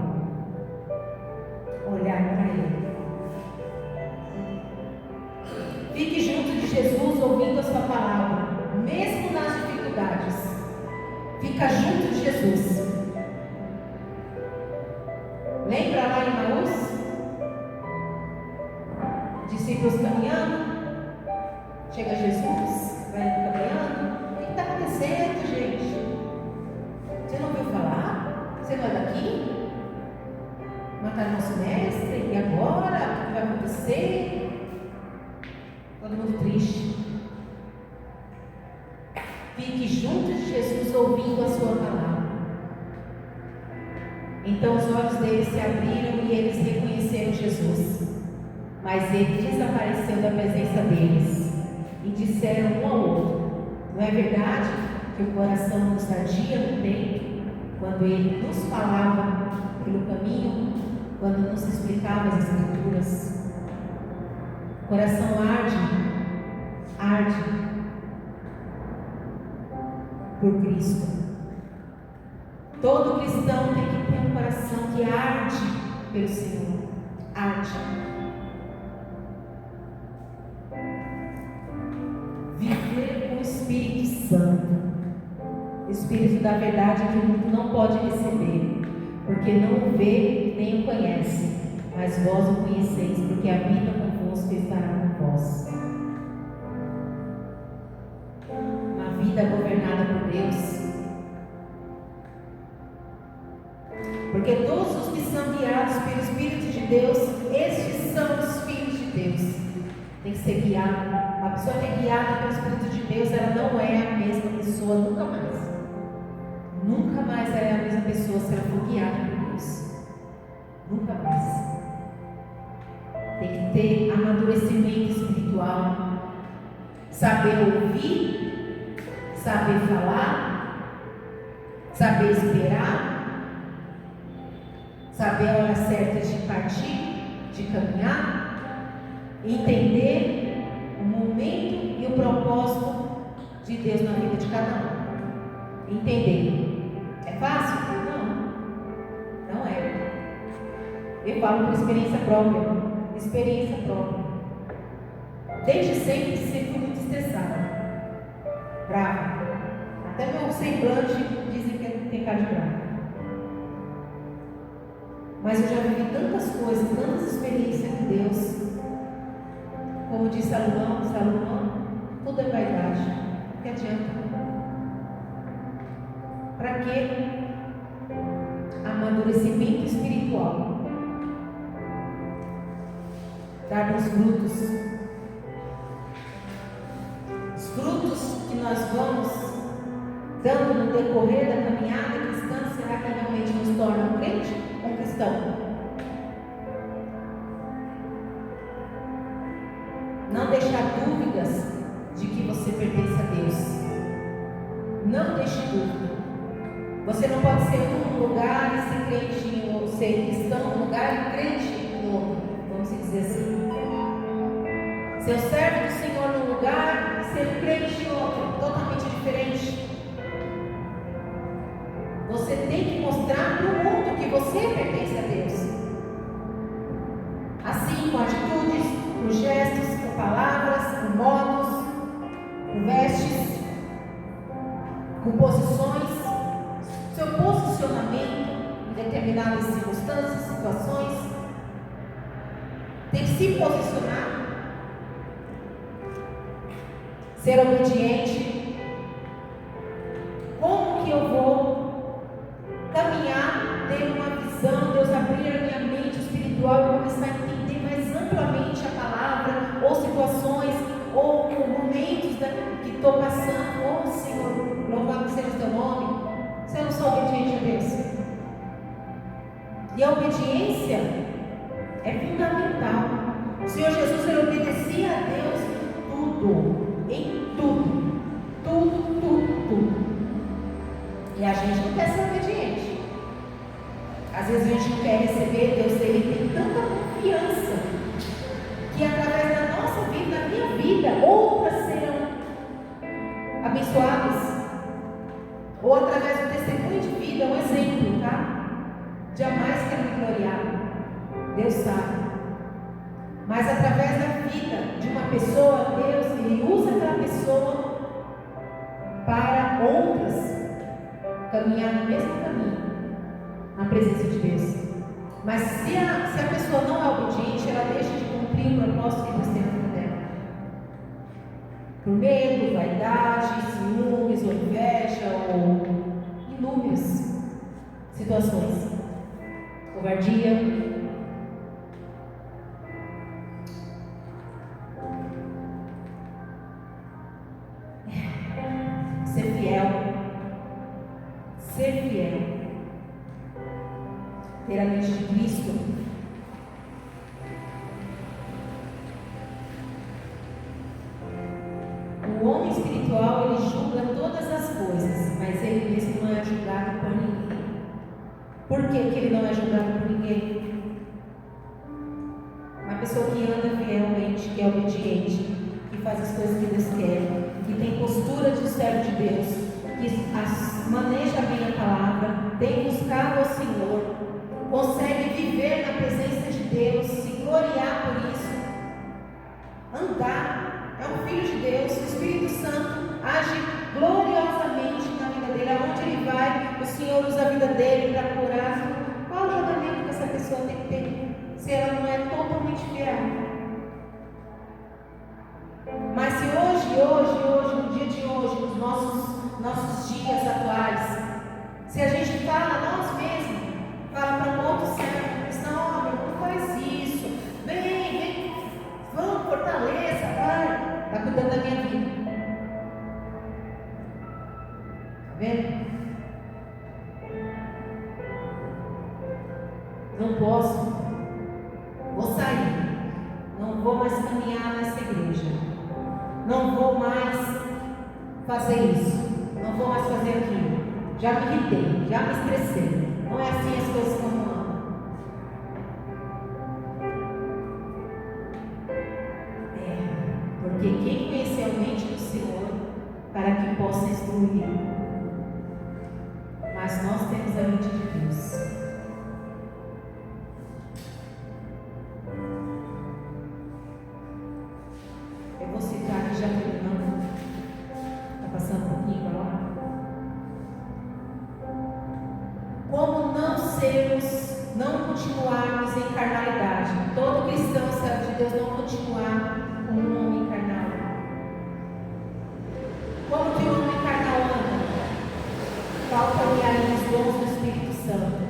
Olhar para Ele. Fique junto de Jesus ouvindo a sua palavra, mesmo nas dificuldades. Fica junto de Jesus. Lembra lá em Emaús? Discípulos caminhando. Chega Jesus, vai caminhando. O que está acontecendo, gente? Você não ouviu falar? Você não é daqui? Mataram nosso mestre? E agora? O que vai acontecer? Todo mundo triste. Fique junto de Jesus ouvindo a sua palavra. Então os olhos deles se abriram e eles reconheceram Jesus. Mas ele desapareceu da presença deles. E disseram um ao outro: não é verdade que o coração nos ardia no peito quando ele nos falava pelo caminho, quando nos explicava as Escrituras? O coração arde por Cristo. Todo cristão tem que ter um coração que arde pelo Senhor. Arde. Viver com o Espírito Santo. Espírito da verdade que o mundo não pode receber, porque não o vê nem o conhece. Mas vós o conheceis, porque habita convosco e estará com vós. Uma vida governada por Deus. Porque todos os que são guiados pelo Espírito de Deus, estes são os filhos de Deus. Tem que ser guiado. Uma pessoa que é guiada pelo Espírito de Deus, ela não é a mesma pessoa nunca mais. Nunca mais ela é a mesma pessoa se ela for guiada por Deus. Nunca mais. Tem que ter amadurecimento espiritual, saber ouvir, saber falar, saber esperar, saber a hora certa de partir, de caminhar, entender o momento e o propósito de Deus na vida de cada um. Entender. É fácil? Não. Não é. Eu falo por experiência própria. Experiência própria. Desde sempre fui muito estressada, brava. Até meu semblante dizem que tem cara de brava. Mas eu já vivi tantas coisas, tantas experiências com Deus. Como disse Salomão, tudo é vaidade. O que adianta? Para quê? Amadurecimento espiritual. Darmos frutos. Os frutos que nós vamos dando no decorrer da caminhada cristã, será que realmente nos torna um crente ou um cristão? Não deixar dúvidas de que você pertence a Deus. Não deixe dúvida. Você não pode ser num lugar e ser crente, ou ser cristão num lugar e crente no outro, vamos dizer assim. Ser o servo do Senhor num lugar e ser crente em outro, totalmente diferente. Você tem que mostrar para o mundo que você pertence a Deus. Assim, com atitudes, com gestos, com palavras, com modos, com vestes, com posições. Seu posicionamento em determinadas circunstâncias, situações. Tem que se posicionar. Ser obediente. Como que eu vou caminhar, ter uma visão, Deus abrir a minha mente espiritual e começar a entender mais amplamente a palavra, ou situações, ou momentos que estou passando. Oh Senhor, louvado seja o teu nome. Se eu não sou obediente a Deus. E a obediência é fundamental. O Senhor Jesus, ele obedecia a Deus em tudo. Em tudo. Tudo, tudo, tudo. E a gente não quer ser obediente. Às vezes a gente não quer receber. Deus, ele tem tanta confiança que através da nossa vida, da minha vida, outras serão abençoadas. Ou através do testemunho de vida, um exemplo, tá? Jamais quero me gloriar. Deus sabe. Mas através da vida de uma pessoa, Deus, ele usa aquela pessoa para outras caminhar no mesmo caminho, na presença de Deus. Mas se a pessoa não é obediente, ela deixa de cumprir o propósito que Deus tem na vida dela. Por medo, vaidade, ciúmes, ou inveja, ou inúmeras situações. Covardia. Ser fiel. Ser fiel. Ter a mente de Cristo. O homem espiritual, ele julga todas as coisas, mas ele mesmo não é julgado por ninguém. Por que que ele não é julgado por ninguém? Uma pessoa que anda fielmente, que é obediente, que faz as coisas que Deus quer, que tem postura de servo de Deus, que maneja bem a palavra, tem buscado ao Senhor, consegue viver na presença de Deus, se gloriar por isso, andar, é um filho de Deus, o Espírito Santo age gloriosamente na vida dele, aonde ele vai, o Senhor usa a vida dele para curar. Qual o julgamento que essa pessoa tem que ter, se ela não é totalmente fiel? Mas se hoje, no dia de hoje, nos nossos dias atuais, se a gente fala, nós mesmos, fala para um outro servo, cristão, não faz isso, vem, vamos, fortaleça, vai, está cuidando da minha vida. Está vendo? Não posso, vou sair, não vou mais caminhar nessa igreja, não vou mais fazer isso, não vou mais fazer aquilo, já me irritei, já me estressei, não é assim as coisas como andam. Porque quem conhece a mente do Senhor, para que possa instruir, mas nós temos a mente de Deus. Eu vou citar aqui já terminando. Está passando um pouquinho para lá. Como não continuarmos em carnalidade. Todo cristão, servo de Deus, não continuar como um homem carnal. Como que o homem carnal anda? Falta-lhe aí os dons do Espírito Santo.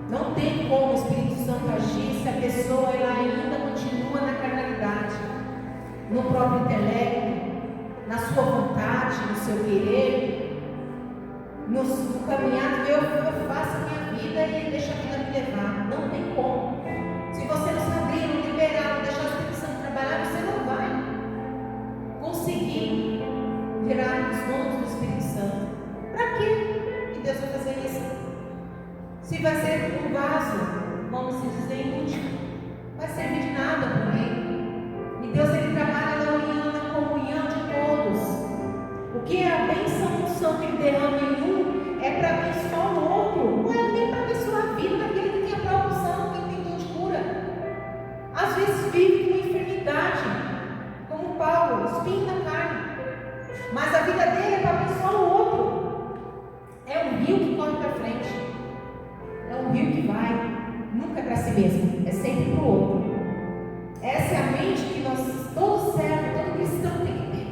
Não tem como o Espírito Santo agir se a pessoa ela ainda continua na carnalidade, no próprio intelecto, na sua vontade, no seu querer, no caminhar. Eu faço a minha vida e deixo a vida me levar. Não tem como. Se você não se abrir, não liberar, não deixar o Espírito Santo trabalhar, você não vai conseguir gerar os dons do Espírito Santo. Para quê que Deus derrama em um é para abençoar o outro, não é nem para abençoar a vida daquele que tem a própria unção, quem tem dom de cura. Às vezes vive com enfermidade, como Paulo, espinho na carne, mas a vida dele é para abençoar o outro. É um rio que corre para frente, é um rio que vai, nunca é para si mesmo, é sempre para o outro. Essa é a mente que nós, todo servo, todo cristão tem que ter.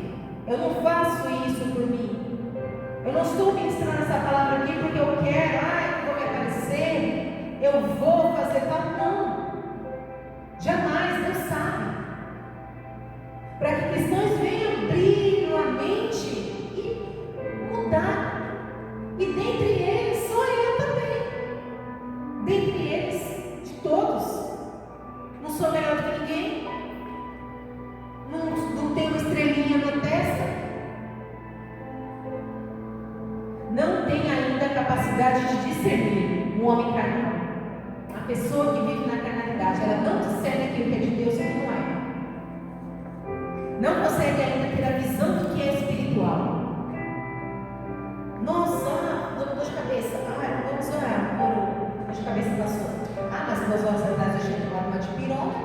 Eu não faço isso por mim. Eu não estou ministrando essa palavra aqui porque eu quero, eu vou me aparecer, eu vou fazer tal. Não. Jamais, Deus sabe. Para que cristãos venham abrir a mente e mudar. E dentre eles, sou eu também. Dentre eles, de todos. Não sou melhor do que ninguém. Não tenho uma estrelinha na testa. Não tem ainda a capacidade de discernir um homem carnal. A pessoa que vive na carnalidade, ela não discerne aquilo que é de Deus e o que não é. Não consegue ainda ter a visão do que é espiritual. Nossa, dor de cabeça. Vamos orar. Dor de cabeça passou. Mas 2 horas atrás eu tinha tomado uma dipirona.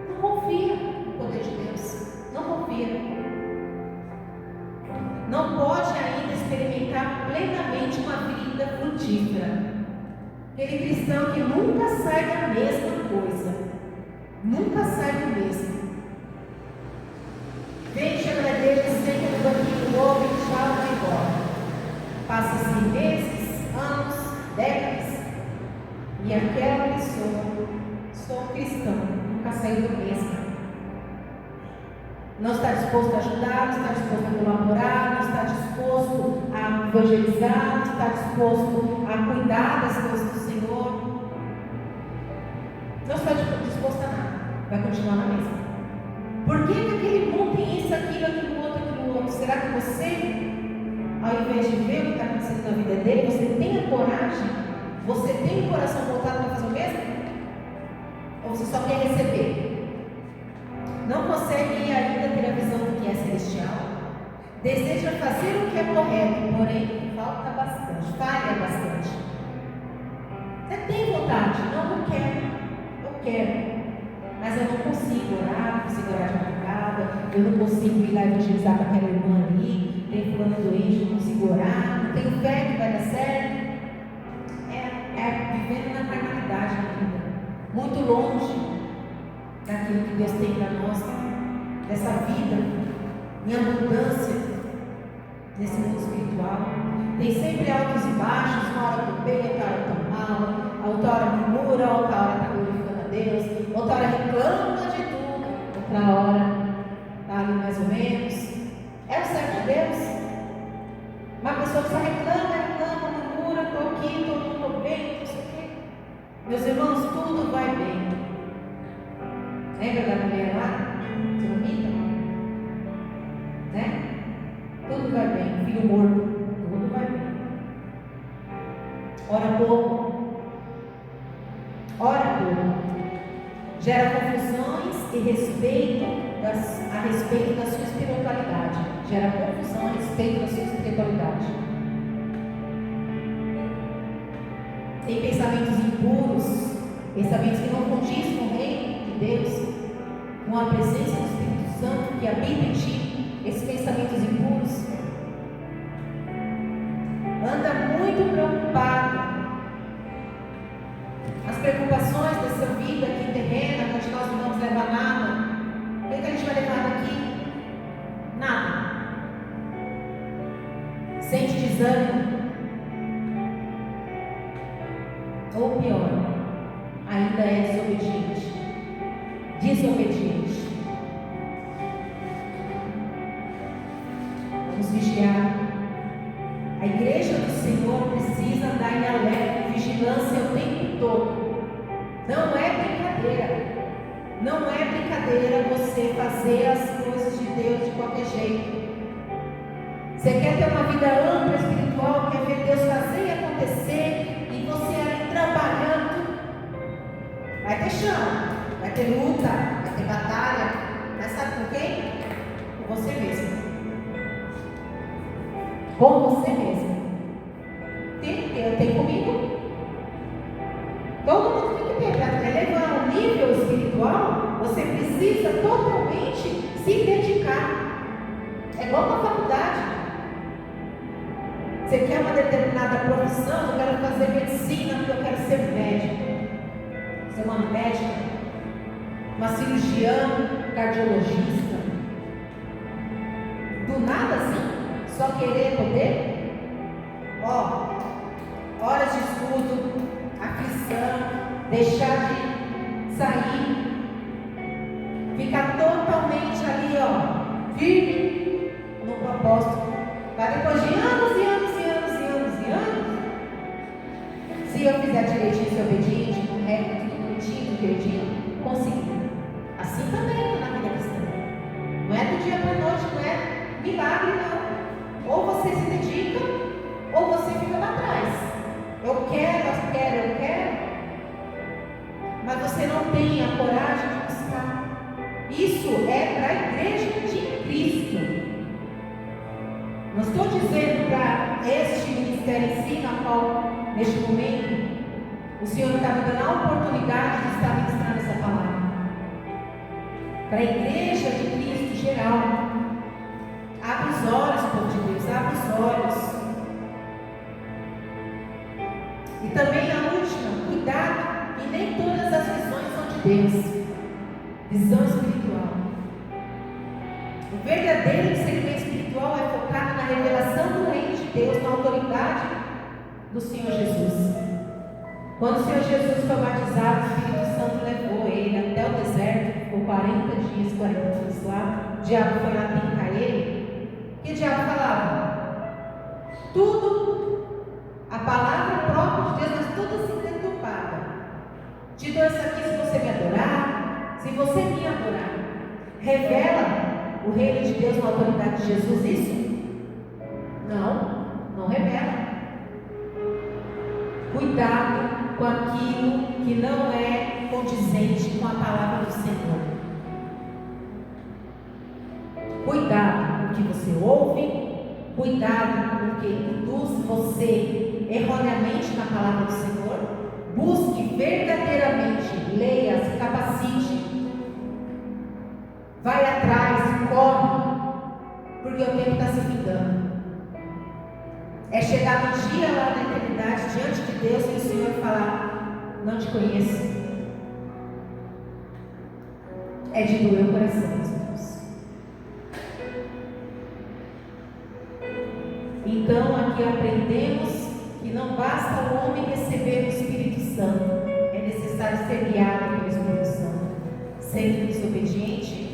Não confia no poder de Deus. Não confia. Não pode ainda experimentar plenamente uma vida frutífera. Aquele cristão que nunca sai da mesma coisa. Nunca sai do mesmo. Vem, chama na igreja, senta no banquinho novo e tchau, vai embora. Passa-se meses, anos, décadas. E aquela pessoa, sou cristão, nunca saiu do mesmo. Não está disposto a ajudar, não está disposto a colaborar, não está disposto a evangelizar, não está disposto a cuidar das coisas do Senhor. Não está disposto a nada, vai continuar na mesma. Por que aquele mundo tem isso, aquilo outro? Será que você, ao invés de ver o que está acontecendo na vida dele, você tem a coragem? Você tem o coração voltado para fazer o mesmo? Ou você só quer receber? Não consegue ainda ter a visão do que é celestial? Deseja fazer o que é correto, porém falta bastante, falha bastante. Você tem vontade? Não quero. Eu quero. Mas eu não consigo orar, não consigo orar de madrugada, eu não consigo ir lá evangelizar para aquela irmã ali, tem fulano doente, não consigo orar, não tenho fé que vai dar certo. É vivendo na carnalidade ainda, muito longe daquilo que Deus tem para nós, dessa vida em abundância, nesse mundo espiritual. Tem sempre altos e baixos, uma hora estou bem, outra hora estou mal, outra hora murmura, outra hora está glorificando a Deus, outra hora reclama de tudo, outra hora está ali mais ou menos. É o servo de Deus? Uma pessoa que só reclama, murmura, estou aqui, estou bem, não sei o quê. Meus irmãos, tudo vai bem. Lembra da mulher lá? Sunamita? Né? Tudo vai bem. Filho morto, tudo vai bem. Ora pouco. Ora pouco. Gera confusões e a respeito da sua espiritualidade. Gera confusão a respeito da sua espiritualidade. Tem pensamentos impuros, pensamentos que não condizem com o reino de Deus, com a presença do Espírito Santo que habita em ti. Esses pensamentos impuros. Anda muito preocupado. As preocupações dessa vida aqui terrena, onde nós não vamos levar nada. O que a gente vai levar daqui? Nada. Sente desânimo. Ou pior, ainda é desobediente. Desobediente. Vamos vigiar. A igreja do Senhor precisa andar em alerta, vigilância o tempo todo. Não é brincadeira. Não é brincadeira você fazer as coisas de Deus de qualquer jeito. Você quer ter uma vida ampla, espiritual, quer ver Deus fazer e acontecer, e você ali trabalhando, vai ter chão, vai ter luta, vai ter batalha, mas sabe com quem? Com você mesmo. Com você mesmo. tem comigo. Todo mundo tem que ter. Para elevar um nível espiritual, você precisa totalmente se dedicar. É igual uma faculdade. Você quer uma determinada profissão, eu quero fazer medicina porque eu quero ser médico. Ser uma médica, uma cirurgiã, cardiologista. Do nada assim, só querer poder. Horas de estudo, aflição, deixar de sair, ficar totalmente ali, firme no propósito, para depois de anos e anos e anos e anos e anos, se eu fizer direitinho, ser obediente, correto, tudo bonitinho, direitinho, conseguir. Assim também é na vida cristã. Não é do dia para a noite, não é milagre, não. Ou você se dedica, ou você fica lá atrás. Eu quero, mas você não tem a coragem de buscar. Isso é para a igreja de Cristo. Não estou dizendo para este ministério em si, na qual, neste momento, o Senhor está me dando a oportunidade de estar ministrando essa palavra. Para a igreja de Cristo geral. Abre os olhos, povo de Deus, abre os olhos. E também a última, cuidado, que nem todas as visões são de Deus. Visão espiritual. O verdadeiro discernimento espiritual é focado na revelação do reino de Deus, na autoridade do Senhor Jesus. Quando o Senhor Jesus foi batizado, o Espírito Santo levou ele até o deserto, por 40 dias, 40 anos lá. O diabo foi lá tentar ele. Que o diabo falava? Tudo, a palavra própria de Deus, mas tudo assim deturpada. Te dou isso aqui se você me adorar, se você me adorar. Revela o reino de Deus na autoridade de Jesus isso? Não revela. Cuidado com aquilo que não é condizente com a palavra do Senhor. Cuidado com o que você ouve, cuidado com o que induz você erroneamente na palavra do Senhor. Busque verdadeiramente, leia, se capacite, vai atrás, corre, porque o tempo está se findando. É chegar no dia lá da eternidade, diante de Deus, e o Senhor falar: não te conheço. É de doer o coração, meus irmãos. Então, aqui aprendemos que não basta o homem receber o Espírito Santo, é necessário ser guiado pelo Espírito Santo. Sendo desobediente,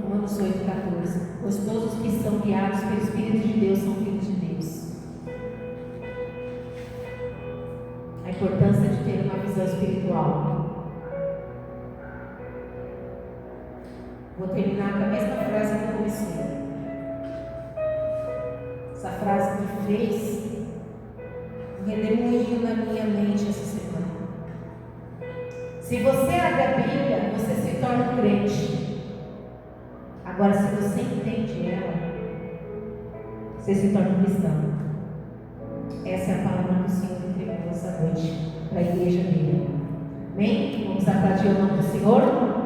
Romanos 8,14. Pois todos os que são guiados pelo Espírito de Deus são filhos de Deus. A importância de ter uma visão espiritual. Vou terminar com a mesma frase que eu comecei. Essa frase me fez um redemoinho na minha mente essa semana. Se você abre a Bíblia, você se torna um crente. Agora, se você entende ela, você se torna um cristão. Essa é a palavra que o Senhor entregou essa noite para a igreja dele. Amém? Vamos aplaudir o nome do Senhor.